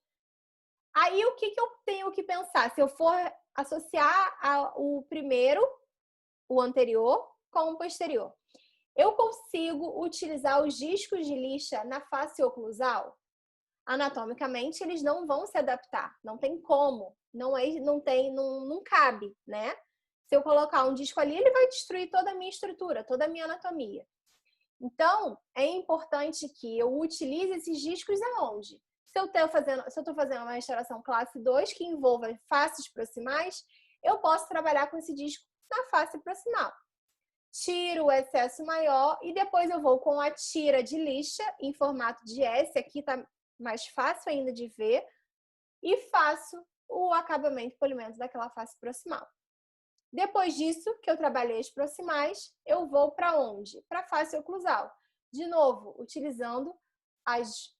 Aí, o que eu tenho que pensar? Se eu for associar o primeiro, o anterior, com o posterior. Eu consigo utilizar os discos de lixa na face oclusal? Anatomicamente, eles não vão se adaptar. Não tem como. Não cabe, né? Se eu colocar um disco ali, ele vai destruir toda a minha estrutura, toda a minha anatomia. Então, é importante que eu utilize esses discos aonde? Se eu estou fazendo uma restauração classe 2, que envolva faces proximais, eu posso trabalhar com esse disco na face proximal. Tiro o excesso maior e depois eu vou com a tira de lixa em formato de S, aqui está mais fácil ainda de ver, e faço o acabamento e polimento daquela face proximal. Depois disso, que eu trabalhei as proximais, eu vou para onde? Para a face oclusal. De novo, utilizando as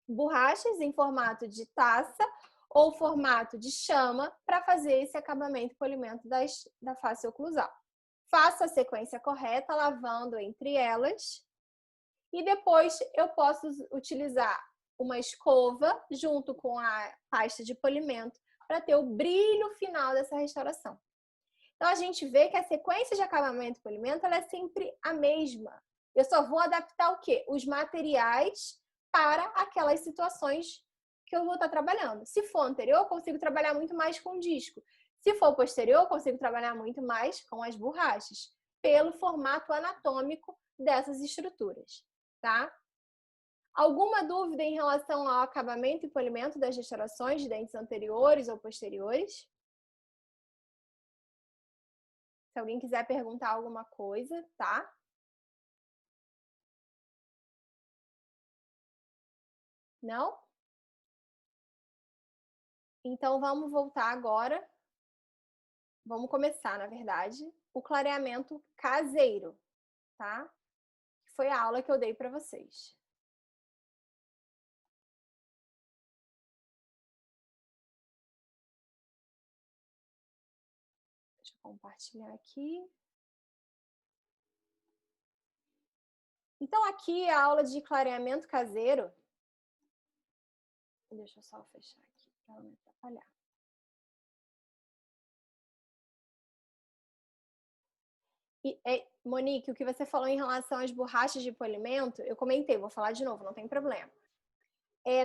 borrachas em formato de taça ou formato de chama para fazer esse acabamento e polimento da face oclusal. Faço a sequência correta, lavando entre elas. E depois eu posso utilizar uma escova junto com a pasta de polimento para ter o brilho final dessa restauração. Então, a gente vê que a sequência de acabamento e polimento ela é sempre a mesma. Eu só vou adaptar o quê? Os materiais para aquelas situações que eu vou estar trabalhando. Se for anterior, eu consigo trabalhar muito mais com disco. Se for posterior, eu consigo trabalhar muito mais com as borrachas, pelo formato anatômico dessas estruturas, tá? Alguma dúvida em relação ao acabamento e polimento das restaurações de dentes anteriores ou posteriores? Se alguém quiser perguntar alguma coisa, tá? Não? Então, vamos voltar agora. Vamos começar, na verdade, o clareamento caseiro, tá? Foi a aula que eu dei para vocês. Deixa eu compartilhar aqui. Então, aqui a aula de clareamento caseiro. Deixa eu só fechar aqui para não me atrapalhar. Monique, o que você falou em relação às borrachas de polimento, eu comentei, vou falar de novo, não tem problema.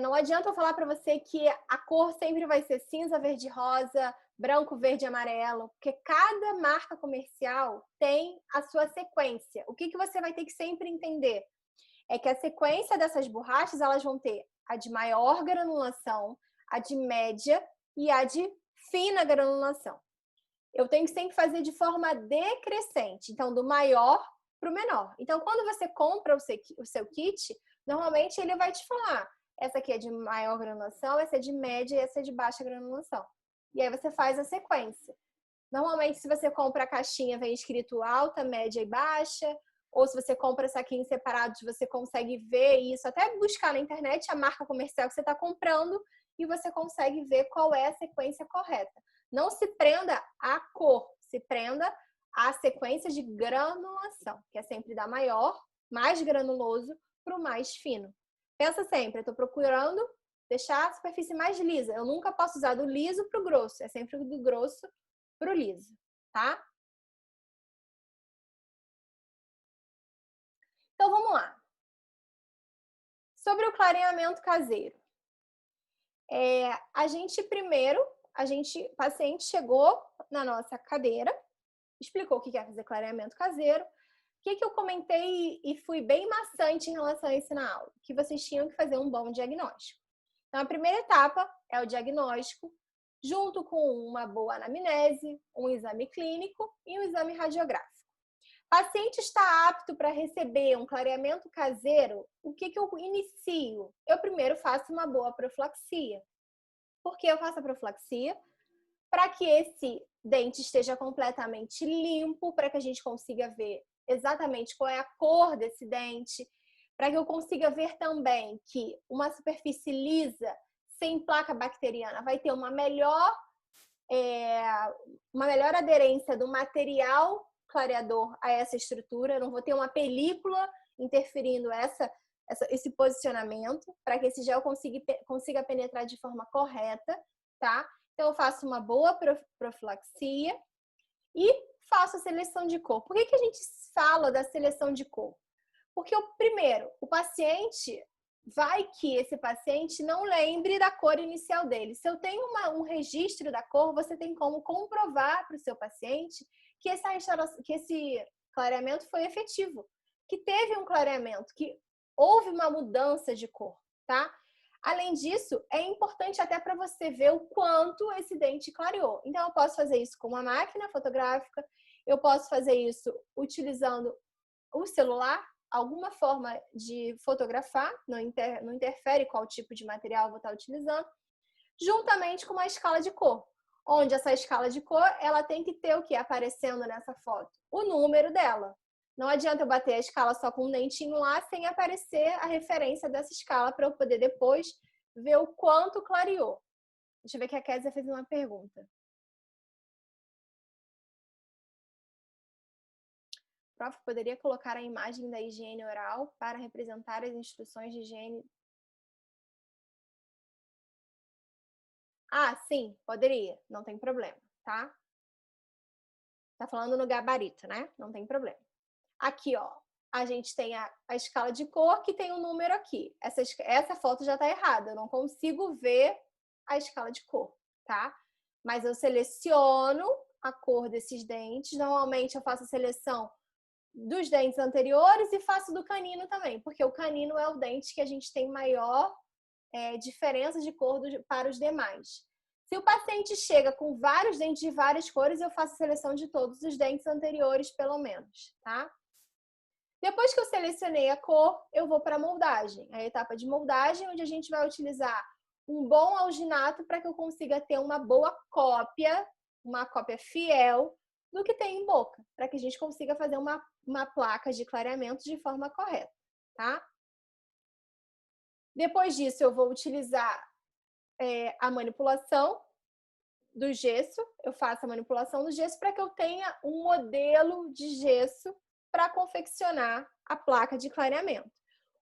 Não adianta eu falar para você que a cor sempre vai ser cinza, verde, rosa, branco, verde, amarelo, porque cada marca comercial tem a sua sequência. O que você vai ter que sempre entender é que a sequência dessas borrachas, elas vão ter a de maior granulação, a de média e a de fina granulação. Eu tenho que sempre fazer de forma decrescente, então do maior para o menor. Então, quando você compra o seu kit, normalmente ele vai te falar, essa aqui é de maior granulação, essa é de média e essa é de baixa granulação. E aí você faz a sequência. Normalmente, se você compra a caixinha, vem escrito alta, média e baixa, ou se você compra saquinhos separados, você consegue ver isso, até buscar na internet a marca comercial que você está comprando e você consegue ver qual é a sequência correta. Não se prenda à cor, se prenda à sequência de granulação, que é sempre da maior, mais granuloso, para o mais fino. Pensa sempre, eu estou procurando deixar a superfície mais lisa. Eu nunca posso usar do liso para o grosso, é sempre do grosso para o liso, tá? Então, vamos lá. Sobre o clareamento caseiro. O paciente chegou na nossa cadeira, explicou o que é fazer clareamento caseiro. O que eu comentei e fui bem maçante em relação a isso na aula? Que vocês tinham que fazer um bom diagnóstico. Então, a primeira etapa é o diagnóstico, junto com uma boa anamnese, um exame clínico e um exame radiográfico. O paciente está apto para receber um clareamento caseiro? O que eu inicio? Eu primeiro faço uma boa profilaxia. Por que eu faço a profilaxia? Para que esse dente esteja completamente limpo, para que a gente consiga ver exatamente qual é a cor desse dente, para que eu consiga ver também que uma superfície lisa, sem placa bacteriana, vai ter uma melhor aderência do material clareador a essa estrutura. Eu não vou ter uma película interferindo esse posicionamento, para que esse gel consiga penetrar de forma correta, tá? Então, eu faço uma boa profilaxia e faço a seleção de cor. Por que a gente fala da seleção de cor? Porque, primeiro, vai que esse paciente não lembre da cor inicial dele. Se eu tenho um registro da cor, você tem como comprovar para o seu paciente que esse clareamento foi efetivo, que teve um clareamento, que houve uma mudança de cor, tá? Além disso, é importante até para você ver o quanto esse dente clareou. Então, eu posso fazer isso com uma máquina fotográfica, eu posso fazer isso utilizando o celular, alguma forma de fotografar, não interfere qual tipo de material eu vou estar utilizando, juntamente com uma escala de cor, onde essa escala de cor, ela tem que ter o que aparecendo nessa foto? O número dela. Não adianta eu bater a escala só com um dentinho lá sem aparecer a referência dessa escala para eu poder depois ver o quanto clareou. Deixa eu ver que a Kézia fez uma pergunta. Prof, poderia colocar a imagem da higiene oral para representar as instruções de higiene? Ah, sim, poderia. Não tem problema, tá? Tá falando no gabarito, né? Não tem problema. Aqui, ó, a gente tem a escala de cor que tem um número aqui. Essa foto já tá errada, eu não consigo ver a escala de cor, tá? Mas eu seleciono a cor desses dentes. Normalmente eu faço a seleção dos dentes anteriores e faço do canino também, porque o canino é o dente que a gente tem maior diferença de cor para os demais. Se o paciente chega com vários dentes de várias cores, eu faço a seleção de todos os dentes anteriores, pelo menos, tá? Depois que eu selecionei a cor, eu vou para a moldagem. A etapa de moldagem, onde a gente vai utilizar um bom alginato para que eu consiga ter uma boa cópia, uma cópia fiel do que tem em boca, para que a gente consiga fazer uma placa de clareamento de forma correta, tá? Depois disso, eu vou utilizar a manipulação do gesso. Eu faço a manipulação do gesso para que eu tenha um modelo de gesso para confeccionar a placa de clareamento.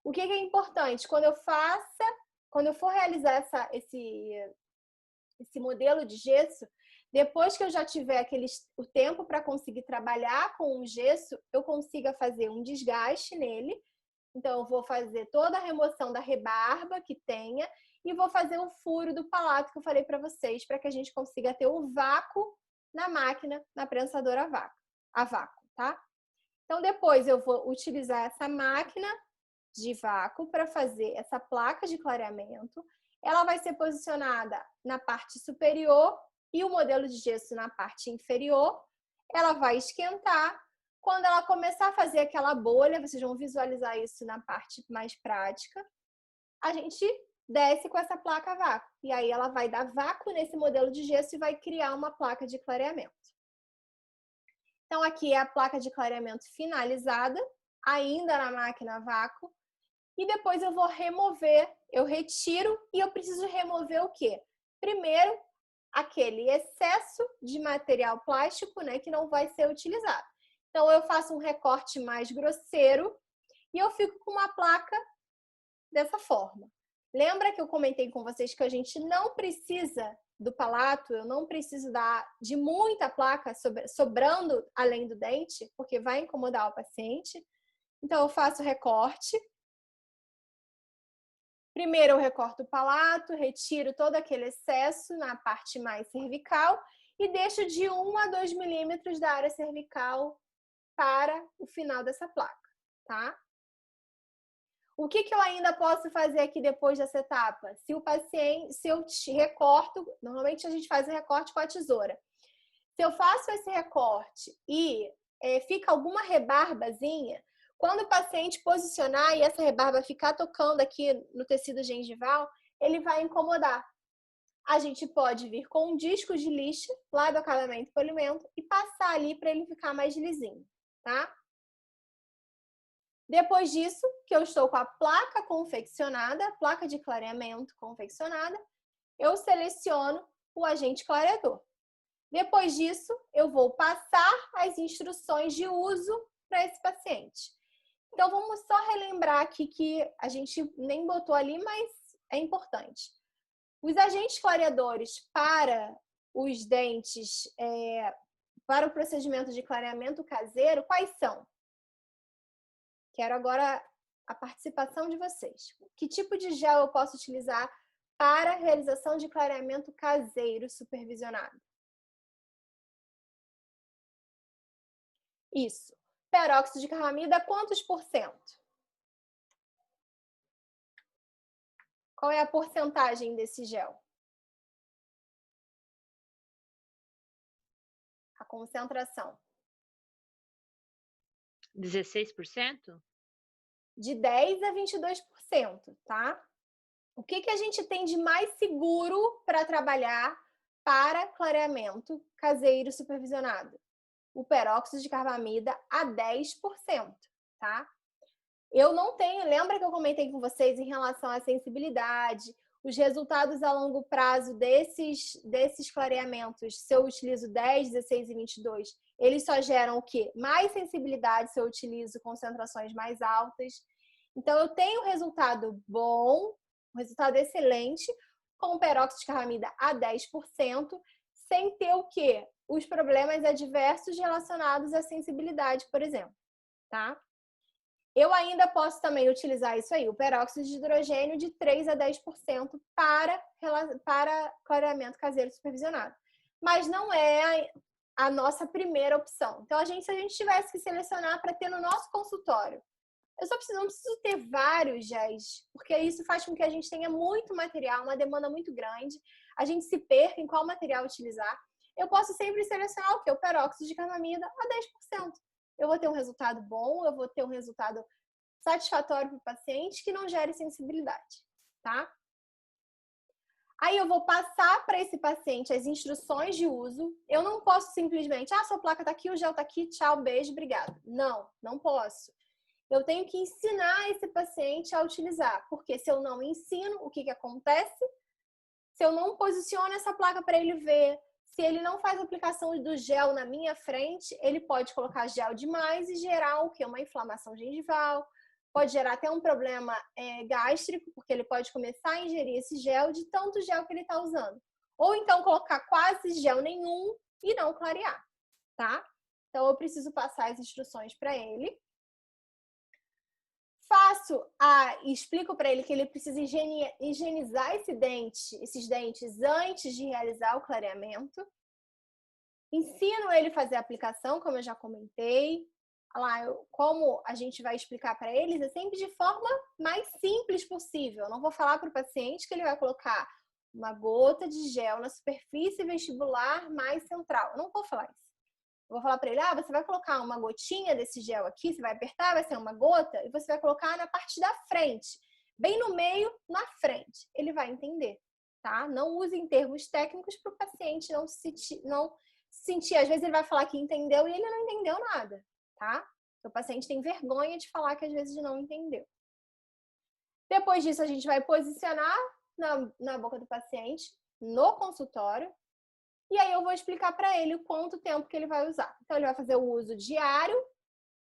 O que é importante? Quando eu for realizar esse modelo de gesso, depois que eu já tiver o tempo para conseguir trabalhar com o gesso, eu consiga fazer um desgaste nele. Então, eu vou fazer toda a remoção da rebarba que tenha e vou fazer o furo do palato que eu falei para vocês, para que a gente consiga ter o vácuo na máquina, na prensadora a vácuo, tá? Então, depois eu vou utilizar essa máquina de vácuo para fazer essa placa de clareamento. Ela vai ser posicionada na parte superior e o modelo de gesso na parte inferior. Ela vai esquentar. Quando ela começar a fazer aquela bolha, vocês vão visualizar isso na parte mais prática, a gente desce com essa placa vácuo. E aí ela vai dar vácuo nesse modelo de gesso e vai criar uma placa de clareamento. Então, aqui é a placa de clareamento finalizada, ainda na máquina a vácuo. E depois eu vou remover eu retiro e eu preciso remover o quê? Primeiro, aquele excesso de material plástico, né, que não vai ser utilizado. Então, eu faço um recorte mais grosseiro e eu fico com uma placa dessa forma. Lembra que eu comentei com vocês que a gente não precisa do palato, eu não preciso de muita placa sobrando além do dente, porque vai incomodar o paciente. Então, eu faço recorte. Primeiro, eu recorto o palato, retiro todo aquele excesso na parte mais cervical e deixo de 1 a 2 milímetros da área cervical para o final dessa placa, tá? O que eu ainda posso fazer aqui depois dessa etapa? Se eu recorto, normalmente a gente faz o recorte com a tesoura. Se eu faço esse recorte e fica alguma rebarbazinha, quando o paciente posicionar e essa rebarba ficar tocando aqui no tecido gengival, ele vai incomodar. A gente pode vir com um disco de lixa lá do acabamento e polimento e passar ali para ele ficar mais lisinho, tá? Depois disso, que eu estou com a placa confeccionada, placa de clareamento confeccionada, eu seleciono o agente clareador. Depois disso, eu vou passar as instruções de uso para esse paciente. Então, vamos só relembrar aqui que a gente nem botou ali, mas é importante. Os agentes clareadores para os dentes, para o procedimento de clareamento caseiro, quais são? Quero agora a participação de vocês. Que tipo de gel eu posso utilizar para a realização de clareamento caseiro supervisionado? Isso. Peróxido de carlamida, quantos por cento? Qual é a porcentagem desse gel? A concentração. 16%? De 10 a 22%, tá? O que a gente tem de mais seguro para trabalhar para clareamento caseiro supervisionado? O peróxido de carbamida a 10%, tá? Eu não tenho, lembra que eu comentei com vocês em relação à sensibilidade, os resultados a longo prazo desses clareamentos, se eu utilizo 10, 16 e 22, eles só geram o quê? Mais sensibilidade se eu utilizo concentrações mais altas. Então, eu tenho resultado bom, um resultado excelente, com peróxido de carbamida a 10%, sem ter o quê? Os problemas adversos relacionados à sensibilidade, por exemplo, tá? Eu ainda posso também utilizar isso aí, o peróxido de hidrogênio de 3 a 10% para clareamento caseiro supervisionado. Mas não é a nossa primeira opção. Então, se a gente tivesse que selecionar para ter no nosso consultório, não preciso ter vários géis, porque isso faz com que a gente tenha muito material, uma demanda muito grande, a gente se perca em qual material utilizar. Eu posso sempre selecionar o quê? O peróxido de carbamida a 10%. Eu vou ter um resultado bom, eu vou ter um resultado satisfatório para o paciente que não gere sensibilidade, tá? Aí eu vou passar para esse paciente as instruções de uso. Eu não posso simplesmente, sua placa tá aqui, o gel tá aqui, tchau, beijo, obrigado. Não, não posso. Eu tenho que ensinar esse paciente a utilizar, porque se eu não ensino, o que acontece? Se eu não posiciono essa placa para ele ver, se ele não faz a aplicação do gel na minha frente, ele pode colocar gel demais e gerar o quê? Uma inflamação gengival, pode gerar até um problema gástrico, porque ele pode começar a ingerir esse gel de tanto gel que ele está usando. Ou então colocar quase gel nenhum e não clarear, tá? Então, eu preciso passar as instruções para ele. Explico para ele que ele precisa higienizar esses dentes antes de realizar o clareamento. Ensino ele a fazer a aplicação, como eu já comentei. Como a gente vai explicar para eles é sempre de forma mais simples possível. Eu não vou falar para o paciente que ele vai colocar uma gota de gel na superfície vestibular mais central. Eu não vou falar isso. Eu vou falar para ele, você vai colocar uma gotinha desse gel aqui, você vai apertar, vai ser uma gota, e você vai colocar na parte da frente, bem no meio, na frente. Ele vai entender, tá? Não use em termos técnicos para o paciente não se sentir. Às vezes ele vai falar que entendeu e ele não entendeu nada, tá? O paciente tem vergonha de falar que às vezes não entendeu. Depois disso, a gente vai posicionar na boca do paciente, no consultório, e aí eu vou explicar para ele o quanto tempo que ele vai usar. Então, ele vai fazer o uso diário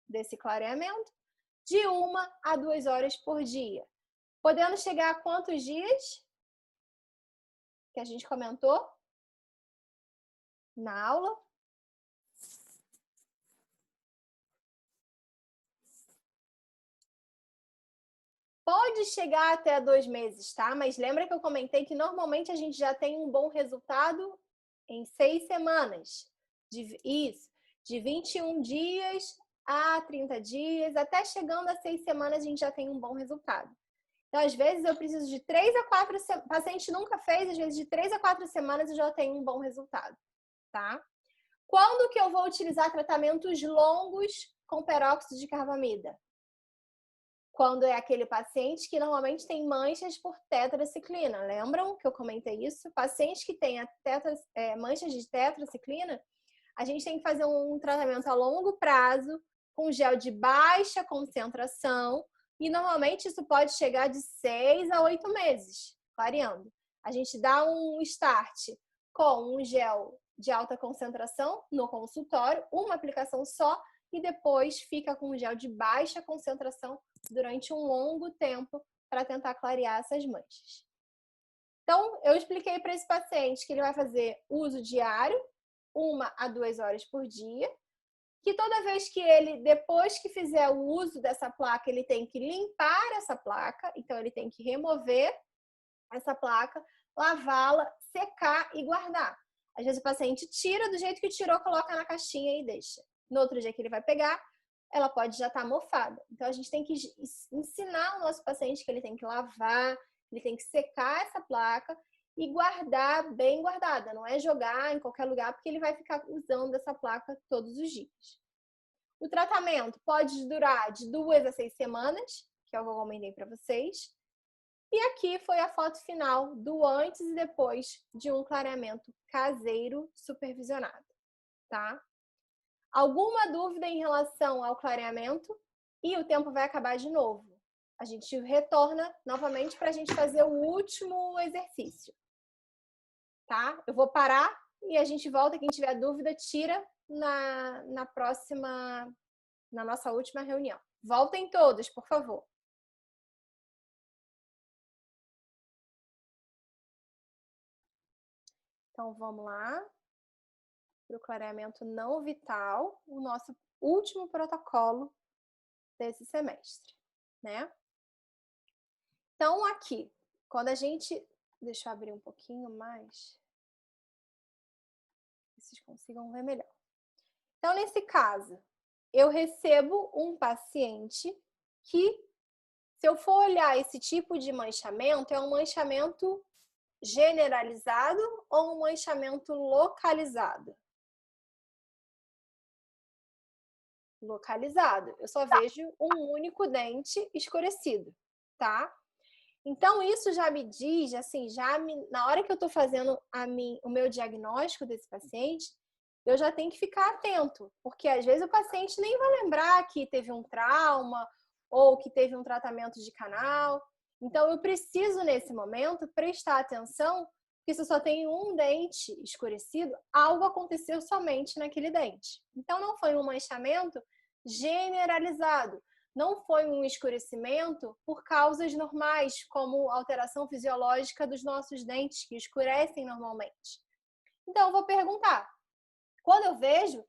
desse clareamento, de 1 a 2 horas por dia. Podendo chegar a quantos dias? Que a gente comentou na aula. Pode chegar até 2 meses, tá? Mas lembra que eu comentei que normalmente a gente já tem um bom resultado em 6 semanas. Isso, de 21 dias a 30 dias, até chegando a 6 semanas a gente já tem um bom resultado. Então, às vezes, eu preciso de 3 a 4 semanas. O paciente nunca fez, às vezes, de 3 a 4 semanas eu já tenho um bom resultado, tá? Quando que eu vou utilizar tratamentos longos com peróxido de carbamida? Quando é aquele paciente que normalmente tem manchas por tetraciclina. Lembram que eu comentei isso? Pacientes que têm manchas de tetraciclina, a gente tem que fazer um tratamento a longo prazo, com gel de baixa concentração, e normalmente isso pode chegar de 6 a 8 meses, clareando. A gente dá um start com um gel de alta concentração no consultório, uma aplicação só, e depois fica com um gel de baixa concentração durante um longo tempo para tentar clarear essas manchas. Então, eu expliquei para esse paciente que ele vai fazer uso diário, 1 a 2 horas por dia, que toda vez que ele, depois que fizer o uso dessa placa, ele tem que limpar essa placa, então ele tem que remover essa placa, lavá-la, secar e guardar. Às vezes o paciente tira do jeito que tirou, coloca na caixinha e deixa. No outro dia que ele vai pegar, ela pode já estar mofada. Então, a gente tem que ensinar o nosso paciente que ele tem que lavar, ele tem que secar essa placa e guardar bem guardada. Não é jogar em qualquer lugar, porque ele vai ficar usando essa placa todos os dias. O tratamento pode durar de 2 a 6 semanas, que é o que eu comentei para vocês. E aqui foi a foto final do antes e depois de um clareamento caseiro supervisionado, tá? Alguma dúvida em relação ao clareamento? E o tempo vai acabar de novo. A gente retorna novamente para a gente fazer o último exercício, tá? Eu vou parar e a gente volta. Quem tiver dúvida, tira na nossa última reunião. Voltem todos, por favor. Então, vamos lá. Para o clareamento não vital, o nosso último protocolo desse semestre, né? Então, aqui, quando a gente... Deixa eu abrir um pouquinho mais. Vocês consigam ver melhor. Então, nesse caso, eu recebo um paciente que, se eu for olhar esse tipo de manchamento, é um manchamento generalizado ou um manchamento localizado? Localizado. Eu só vejo um único dente escurecido, tá? Então, isso já me diz, assim, na hora que eu tô fazendo o meu diagnóstico desse paciente, eu já tenho que ficar atento, porque às vezes o paciente nem vai lembrar que teve um trauma ou que teve um tratamento de canal. Então, eu preciso, nesse momento, prestar atenção, porque se eu só tenho um dente escurecido, algo aconteceu somente naquele dente. Então, não foi um manchamento generalizado, não foi um escurecimento por causas normais, como alteração fisiológica dos nossos dentes, que escurecem normalmente. Então, eu vou perguntar. Quando eu vejo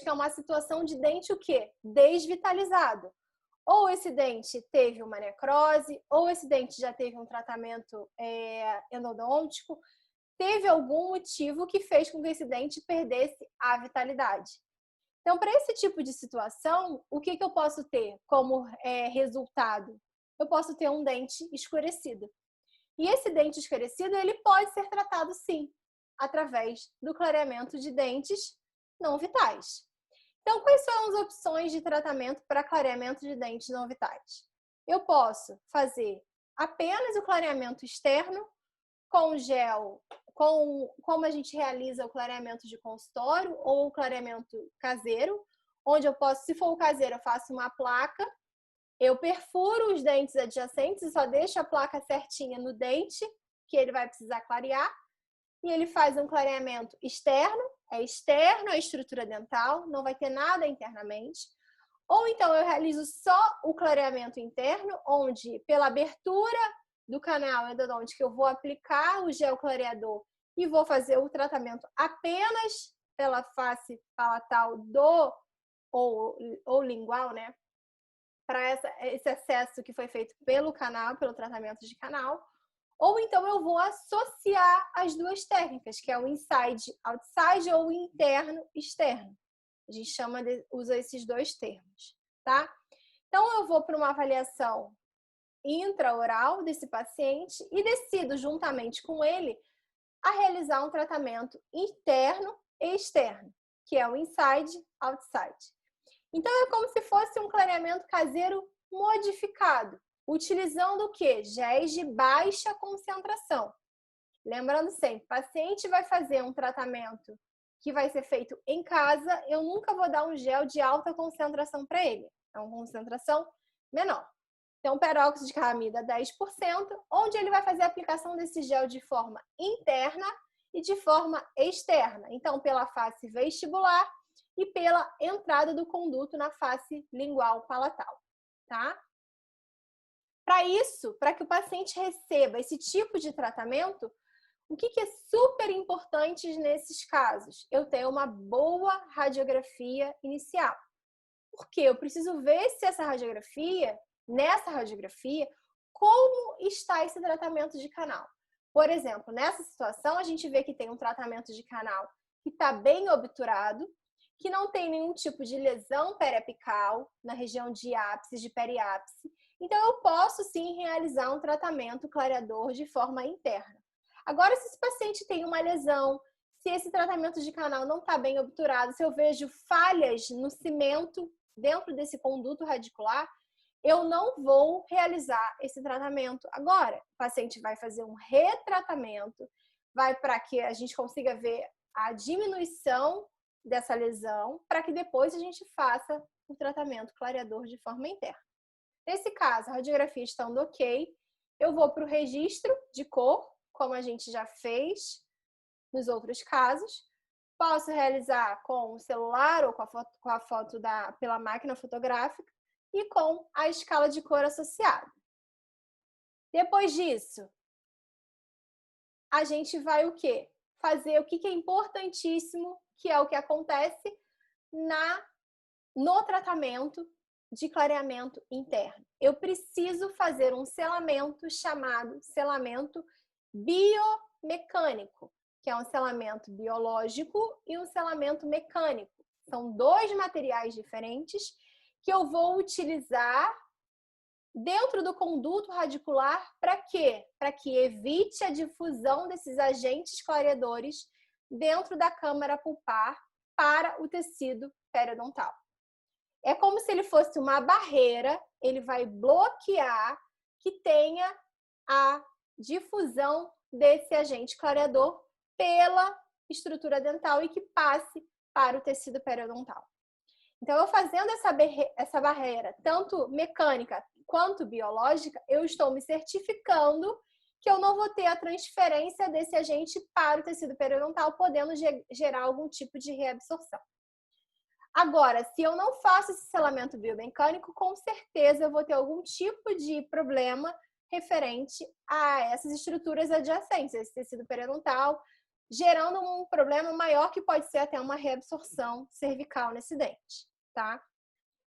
que é uma situação de dente o quê? Desvitalizado. Ou esse dente teve uma necrose, ou esse dente já teve um tratamento endodôntico, teve algum motivo que fez com que esse dente perdesse a vitalidade. Então, para esse tipo de situação, o que eu posso ter como resultado? Eu posso ter um dente escurecido. E esse dente escurecido, ele pode ser tratado, sim, através do clareamento de dentes não vitais. Então, quais são as opções de tratamento para clareamento de dentes não vitais? Eu posso fazer apenas o clareamento externo com gel, como a gente realiza o clareamento de consultório ou o clareamento caseiro, onde eu posso, se for o caseiro, eu faço uma placa Eu perfuro os dentes adjacentes e só deixo a placa certinha no dente, que ele vai precisar clarear. E ele faz um clareamento externo a estrutura dental, não vai ter nada internamente. Ou então eu realizo só o clareamento interno, onde pela abertura do canal endodôntico eu vou aplicar o gel clareador e vou fazer o tratamento apenas pela face palatal ou lingual, né? Para esse acesso que foi feito pelo canal, pelo tratamento de canal. Ou então eu vou associar as duas técnicas, que é o inside-outside ou o interno-externo. A gente usa esses dois termos, tá? Então eu vou para uma avaliação intraoral desse paciente e decido juntamente com ele a realizar um tratamento interno e externo, que é o inside-outside. Então é como se fosse um clareamento caseiro modificado, utilizando o quê? Géis de baixa concentração. Lembrando sempre, o paciente vai fazer um tratamento que vai ser feito em casa, eu nunca vou dar um gel de alta concentração para ele. É uma concentração menor. Então, peróxido de carramida 10%, onde ele vai fazer a aplicação desse gel de forma interna e de forma externa. Então, pela face vestibular e pela entrada do conduto na face lingual palatal, tá? Para isso, para que o paciente receba esse tipo de tratamento, o que é super importante nesses casos? Eu tenho uma boa radiografia inicial. Porque eu preciso ver se nessa radiografia, como está esse tratamento de canal. Por exemplo, nessa situação, a gente vê que tem um tratamento de canal que está bem obturado, que não tem nenhum tipo de lesão periapical na região de ápice, de periápice. Então, eu posso sim realizar um tratamento clareador de forma interna. Agora, se esse paciente tem uma lesão, se esse tratamento de canal não está bem obturado, se eu vejo falhas no cimento dentro desse conduto radicular, eu não vou realizar esse tratamento agora. O paciente vai fazer um retratamento, vai para que a gente consiga ver a diminuição dessa lesão, para que depois a gente faça o tratamento clareador de forma interna. Nesse caso, a radiografia estando ok, eu vou para o registro de cor, como a gente já fez nos outros casos. Posso realizar com o celular ou com a foto pela máquina fotográfica e com a escala de cor associada. Depois disso, a gente vai o quê? Fazer o que é importantíssimo, que é o que acontece no tratamento de clareamento interno. Eu preciso fazer um selamento chamado selamento biomecânico, que é um selamento biológico e um selamento mecânico. São dois materiais diferentes que eu vou utilizar dentro do conduto radicular para quê? Para que evite a difusão desses agentes clareadores dentro da câmara pulpar para o tecido periodontal. É como se ele fosse uma barreira, ele vai bloquear que tenha a difusão desse agente clareador pela estrutura dental e que passe para o tecido periodontal. Então, eu fazendo essa barreira, tanto mecânica quanto biológica, eu estou me certificando que eu não vou ter a transferência desse agente para o tecido periodontal, podendo gerar algum tipo de reabsorção. Agora, se eu não faço esse selamento biomecânico, com certeza eu vou ter algum tipo de problema referente a essas estruturas adjacentes, esse tecido periodontal, gerando um problema maior que pode ser até uma reabsorção cervical nesse dente, tá?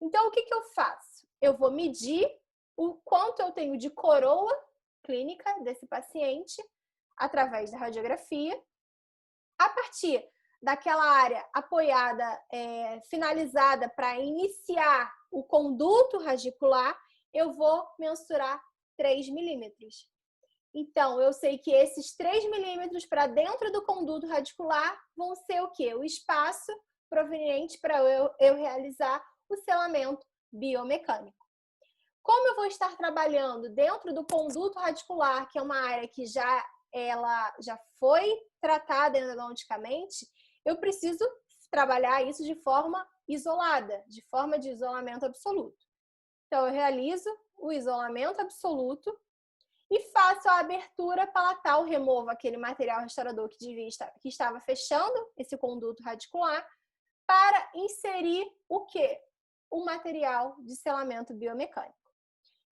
Então, o que eu faço? Eu vou medir o quanto eu tenho de coroa clínica desse paciente através da radiografia. A partir daquela área apoiada, finalizada para iniciar o conduto radicular, eu vou mensurar 3 milímetros. Então, eu sei que esses 3 milímetros para dentro do conduto radicular vão ser o quê? O espaço proveniente para eu realizar o selamento biomecânico. Como eu vou estar trabalhando dentro do conduto radicular, que é uma área que ela já foi tratada endodonticamente, eu preciso trabalhar isso de forma isolada, de forma de isolamento absoluto. Então, eu realizo o isolamento absoluto e faço a abertura palatal, removo aquele material restaurador que estava fechando esse conduto radicular para inserir o quê? O material de selamento biomecânico.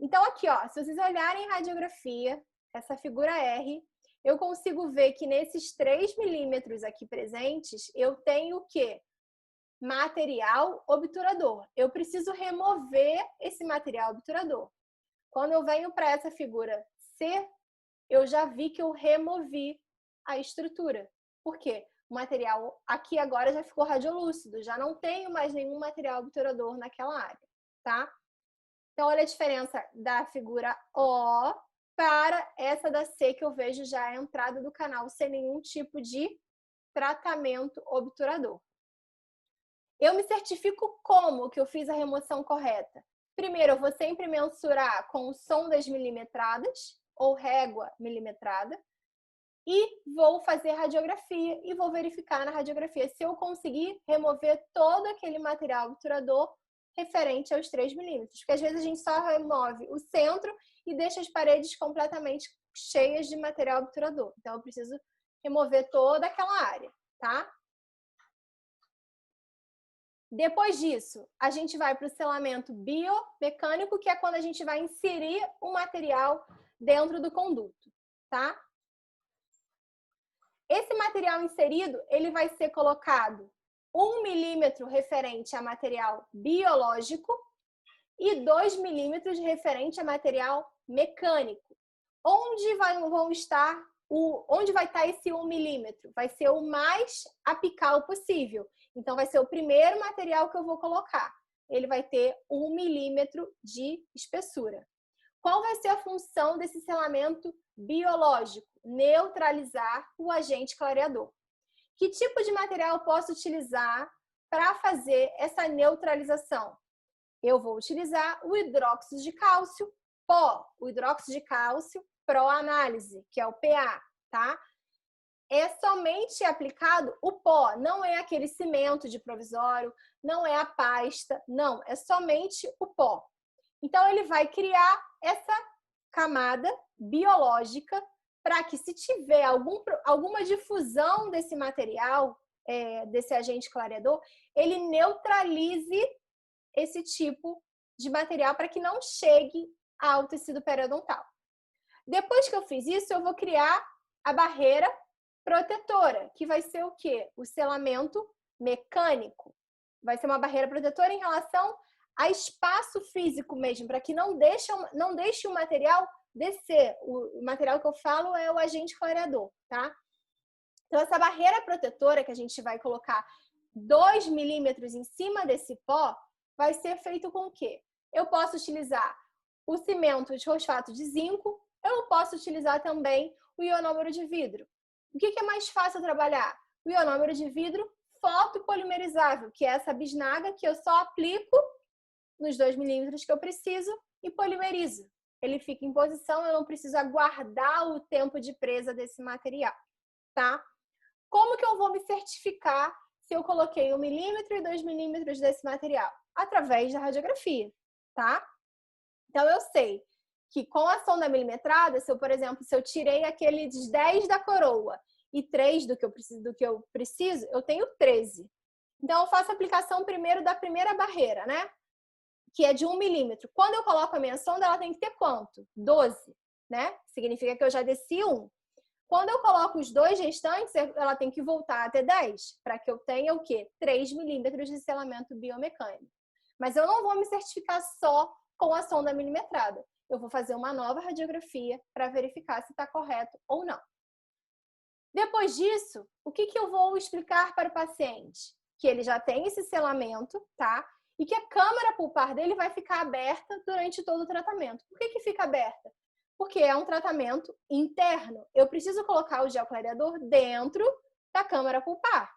Então, aqui, ó, se vocês olharem a radiografia, essa figura R, eu consigo ver que nesses 3 milímetros aqui presentes, eu tenho o quê? Material obturador. Eu preciso remover esse material obturador. Quando eu venho para essa figura C, eu já vi que eu removi a estrutura. Por quê? O material aqui agora já ficou radiolúcido, já não tenho mais nenhum material obturador naquela área, tá? Então, olha a diferença da figura O para essa da C, que eu vejo já a entrada do canal sem nenhum tipo de tratamento obturador. Eu me certifico como que eu fiz a remoção correta? Primeiro, eu vou sempre mensurar com sondas milimetradas ou régua milimetrada e vou fazer radiografia e vou verificar na radiografia se eu conseguir remover todo aquele material obturador referente aos 3 milímetros. Porque às vezes a gente só remove o centro e deixa as paredes completamente cheias de material obturador. Então, eu preciso remover toda aquela área, tá? Depois disso, a gente vai para o selamento biomecânico, que é quando a gente vai inserir o material dentro do conduto, tá? Esse material inserido, ele vai ser colocado 1 milímetro referente a material biológico e 2 milímetros referente a material mecânico. Onde vai estar esse 1 milímetro? Vai ser o mais apical possível. Então, vai ser o primeiro material que eu vou colocar. Ele vai ter 1 milímetro de espessura. Qual vai ser a função desse selamento biológico? Neutralizar o agente clareador. Que tipo de material eu posso utilizar para fazer essa neutralização? Eu vou utilizar o hidróxido de cálcio pó, o hidróxido de cálcio pró-análise, que é o PA, tá? É somente aplicado o pó, não é aquele cimento de provisório, não é a pasta, não, é somente o pó. Então, ele vai criar essa camada biológica para que, se tiver alguma difusão desse material, desse agente clareador, ele neutralize esse tipo de material para que não chegue ao tecido periodontal. Depois que eu fiz isso, eu vou criar a barreira protetora, que vai ser o quê? O selamento mecânico. Vai ser uma barreira protetora em relação a espaço físico mesmo, para que não deixe o material descer. O material que eu falo é o agente clareador, tá? Então, essa barreira protetora que a gente vai colocar 2 milímetros em cima desse pó, vai ser feito com o quê? Eu posso utilizar o cimento de fosfato de zinco, eu posso utilizar também o ionômero de vidro. O que é mais fácil trabalhar? O ionômero de vidro fotopolimerizável, que é essa bisnaga que eu só aplico nos 2 milímetros que eu preciso e polimerizo. Ele fica em posição, eu não preciso aguardar o tempo de presa desse material, tá? Como que eu vou me certificar se eu coloquei 1 milímetro e 2 milímetros desse material? Através da radiografia, tá? Então, eu sei que com a sonda milimetrada, por exemplo, se eu tirei aqueles 10 da coroa e 3 do que eu preciso, eu tenho 13. Então, eu faço a aplicação primeiro da primeira barreira, né? Que é de 1 milímetro. Quando eu coloco a minha sonda, ela tem que ter quanto? 12, né? Significa que eu já desci 1. Quando eu coloco os 2 restantes, ela tem que voltar até 10, para que eu tenha o quê? 3 milímetros de selamento biomecânico. Mas eu não vou me certificar só com a sonda milimetrada. Eu vou fazer uma nova radiografia para verificar se está correto ou não. Depois disso, o que eu vou explicar para o paciente? Que ele já tem esse selamento, tá? E que a câmara pulpar dele vai ficar aberta durante todo o tratamento. Por que fica aberta? Porque é um tratamento interno. Eu preciso colocar o gel clareador dentro da câmara pulpar.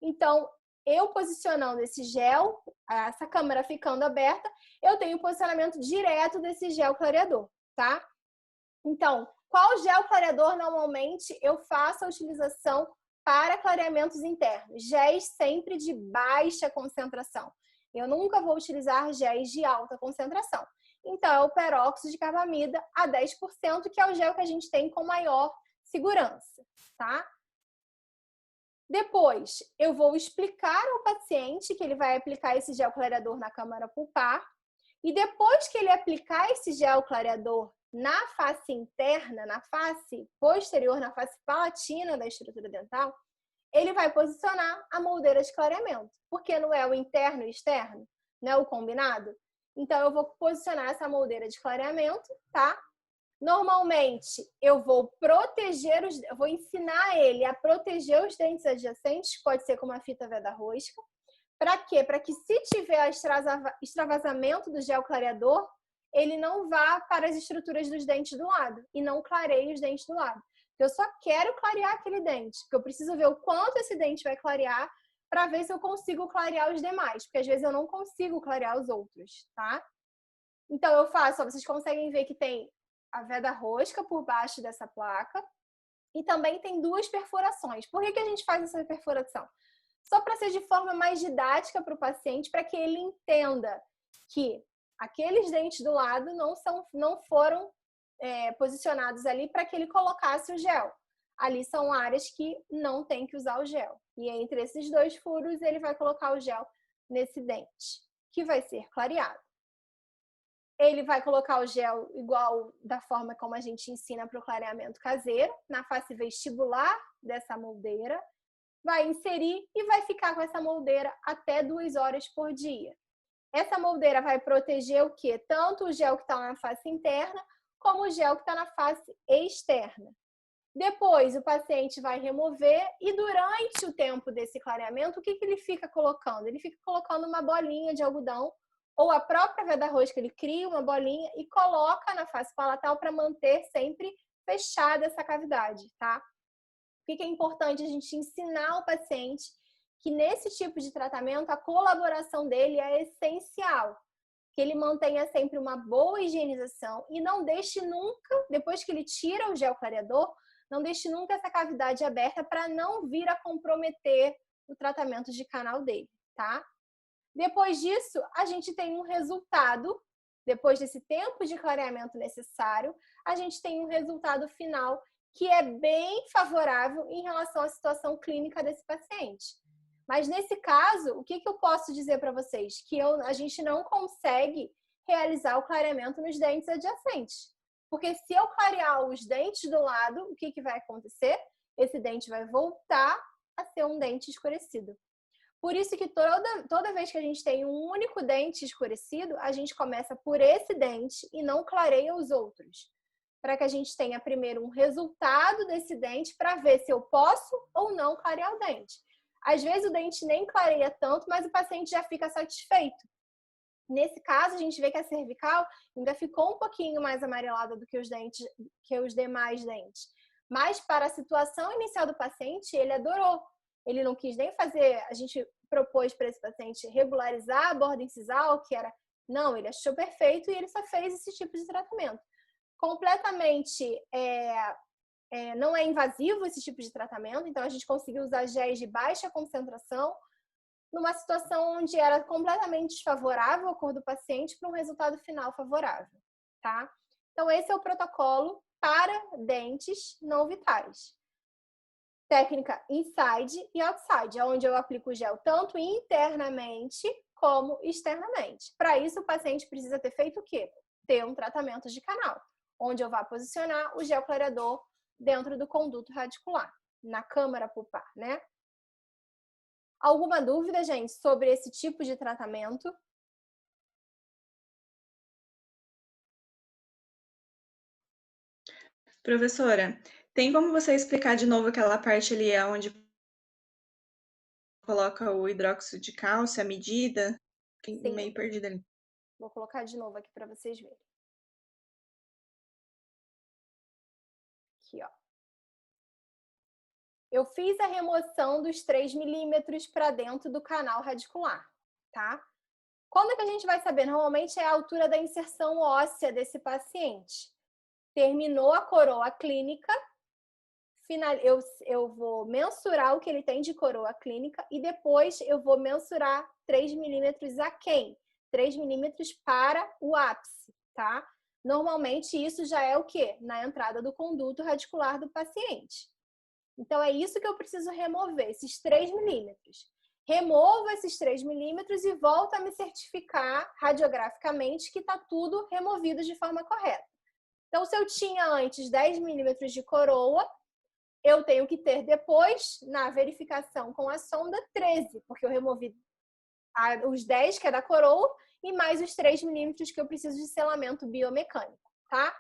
Então, eu posicionando esse gel, essa câmara ficando aberta, eu tenho posicionamento direto desse gel clareador, tá? Então, qual gel clareador normalmente eu faço a utilização para clareamentos internos? Géis sempre de baixa concentração. Eu nunca vou utilizar géis de alta concentração. Então, é o peróxido de carbamida a 10%, que é o gel que a gente tem com maior segurança, tá? Depois, eu vou explicar ao paciente que ele vai aplicar esse gel clareador na câmara pulpar. E depois que ele aplicar esse gel clareador na face interna, na face posterior, na face palatina da estrutura dental, ele vai posicionar a moldeira de clareamento. Porque não é o interno e externo, não é o combinado? Então, eu vou posicionar essa moldeira de clareamento, tá? Normalmente, eu vou ensinar ele a proteger os dentes adjacentes, pode ser com uma fita veda-rosca. Para quê? Para que se tiver extravasamento do gel clareador, ele não vá para as estruturas dos dentes do lado e não clareie os dentes do lado. Eu só quero clarear aquele dente, porque eu preciso ver o quanto esse dente vai clarear para ver se eu consigo clarear os demais, porque às vezes eu não consigo clarear os outros, tá? Então eu faço, ó, vocês conseguem ver que tem a veda rosca por baixo dessa placa e também tem 2 perfurações. Por que a gente faz essa perfuração? Só para ser de forma mais didática para o paciente, para que ele entenda que aqueles dentes do lado não foram posicionados ali para que ele colocasse o gel. Ali são áreas que não tem que usar o gel. E entre esses 2 furos, ele vai colocar o gel nesse dente, que vai ser clareado. Ele vai colocar o gel igual da forma como a gente ensina para o clareamento caseiro, na face vestibular dessa moldeira. Vai inserir e vai ficar com essa moldeira até 2 horas por dia. Essa moldeira vai proteger o quê? Tanto o gel que está na face interna, como o gel que está na face externa. Depois, o paciente vai remover e durante o tempo desse clareamento, o que ele fica colocando? Ele fica colocando uma bolinha de algodão ou a própria veda-rosca, ele cria uma bolinha e coloca na face palatal para manter sempre fechada essa cavidade, tá? Por que é importante a gente ensinar o paciente que nesse tipo de tratamento a colaboração dele é essencial, que ele mantenha sempre uma boa higienização e não deixe nunca, depois que ele tira o gel clareador, não deixe nunca essa cavidade aberta para não vir a comprometer o tratamento de canal dele, tá? Depois disso, a gente tem um resultado, depois desse tempo de clareamento necessário, a gente tem um resultado final que é bem favorável em relação à situação clínica desse paciente. Mas nesse caso, o que eu posso dizer para vocês? Que a gente não consegue realizar o clareamento nos dentes adjacentes. Porque se eu clarear os dentes do lado, o que vai acontecer? Esse dente vai voltar a ser um dente escurecido. Por isso que toda vez que a gente tem um único dente escurecido, a gente começa por esse dente e não clareia os outros. Para que a gente tenha primeiro um resultado desse dente para ver se eu posso ou não clarear o dente. Às vezes o dente nem clareia tanto, mas o paciente já fica satisfeito. Nesse caso, a gente vê que a cervical ainda ficou um pouquinho mais amarelada do que os demais dentes. Mas para a situação inicial do paciente, ele adorou. Ele não quis nem fazer, a gente propôs para esse paciente regularizar a borda incisal, que era, não, ele achou perfeito e ele só fez esse tipo de tratamento. Completamente não é invasivo esse tipo de tratamento, então a gente conseguiu usar géis de baixa concentração numa situação onde era completamente desfavorável a cor do paciente para um resultado final favorável, tá? Então esse é o protocolo para dentes não vitais. Técnica inside e outside, onde eu aplico o gel tanto internamente como externamente. Para isso, o paciente precisa ter feito o quê? Ter um tratamento de canal, onde eu vou posicionar o gel clareador dentro do conduto radicular, na câmara pulpar, né? Alguma dúvida, gente, sobre esse tipo de tratamento? Professora, tem como você explicar de novo aquela parte ali onde coloca o hidróxido de cálcio, a medida? Fiquei meio perdida ali. Vou colocar de novo aqui para vocês verem. Aqui, ó. Eu fiz a remoção dos 3 milímetros para dentro do canal radicular, tá? Quando é que a gente vai saber? Normalmente é a altura da inserção óssea desse paciente. Terminou a coroa clínica, eu vou mensurar o que ele tem de coroa clínica e depois eu vou mensurar 3 milímetros aquém, 3 milímetros para o ápice. tá? Normalmente, isso já é o quê? Na entrada do conduto radicular do paciente. Então, é isso que eu preciso remover, esses 3 milímetros. Removo esses 3 milímetros e volto a me certificar radiograficamente que está tudo removido de forma correta. Então, se eu tinha antes 10 milímetros de coroa, eu tenho que ter depois, na verificação com a sonda, 13, porque eu removi os 10, que é da coroa, e mais os 3 milímetros que eu preciso de selamento biomecânico, tá?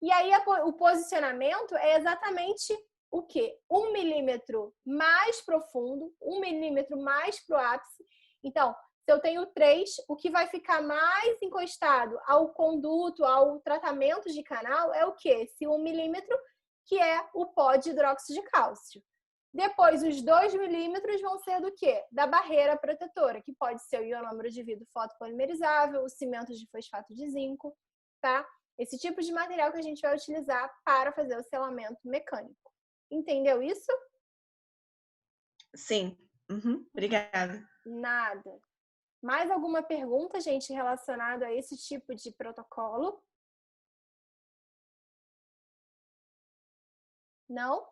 E aí, o posicionamento é exatamente o quê? 1 milímetro mais profundo, 1 milímetro mais pro ápice. Então, se eu tenho 3, o que vai ficar mais encostado ao conduto, ao tratamento de canal, é o quê? Esse 1 milímetro, que é o pó de hidróxido de cálcio. Depois, os 2 milímetros vão ser do quê? Da barreira protetora, que pode ser o ionômero de vidro fotopolimerizável, o cimento de fosfato de zinco, tá? Esse tipo de material que a gente vai utilizar para fazer o selamento mecânico. Entendeu isso? Sim. Uhum. Obrigada. Nada. Mais alguma pergunta, gente, relacionada a esse tipo de protocolo? Não?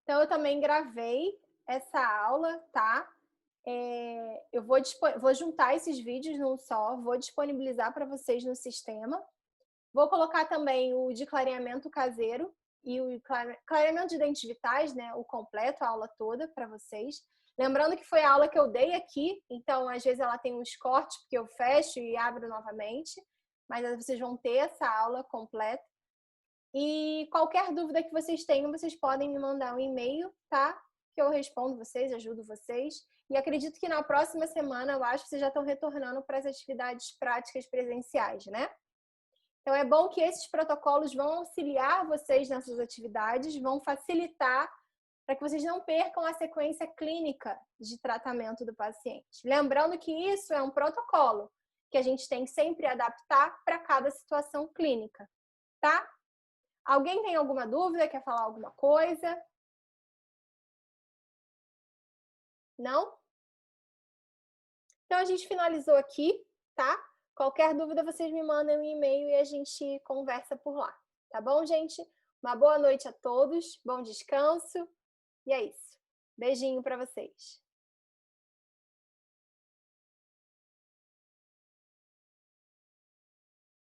Então, eu também gravei essa aula, tá? Eu vou juntar esses vídeos num só, vou disponibilizar para vocês no sistema. Vou colocar também o de clareamento caseiro e o clareamento de dentes vitais, né? O completo, a aula toda para vocês. Lembrando que foi a aula que eu dei aqui, então às vezes ela tem uns cortes, porque eu fecho e abro novamente, mas vocês vão ter essa aula completa. E qualquer dúvida que vocês tenham, vocês podem me mandar um e-mail, tá? Que eu respondo vocês, ajudo vocês. E acredito que na próxima semana, eu acho que vocês já estão retornando para as atividades práticas presenciais, né? Então, é bom que esses protocolos vão auxiliar vocês nessas atividades, vão facilitar para que vocês não percam a sequência clínica de tratamento do paciente. Lembrando que isso é um protocolo que a gente tem que sempre adaptar para cada situação clínica, tá? Alguém tem alguma dúvida? Quer falar alguma coisa? Não? Então, a gente finalizou aqui, tá? Qualquer dúvida, vocês me mandem um e-mail e a gente conversa por lá. Tá bom, gente? Uma boa noite a todos, bom descanso. E é isso. Beijinho para vocês.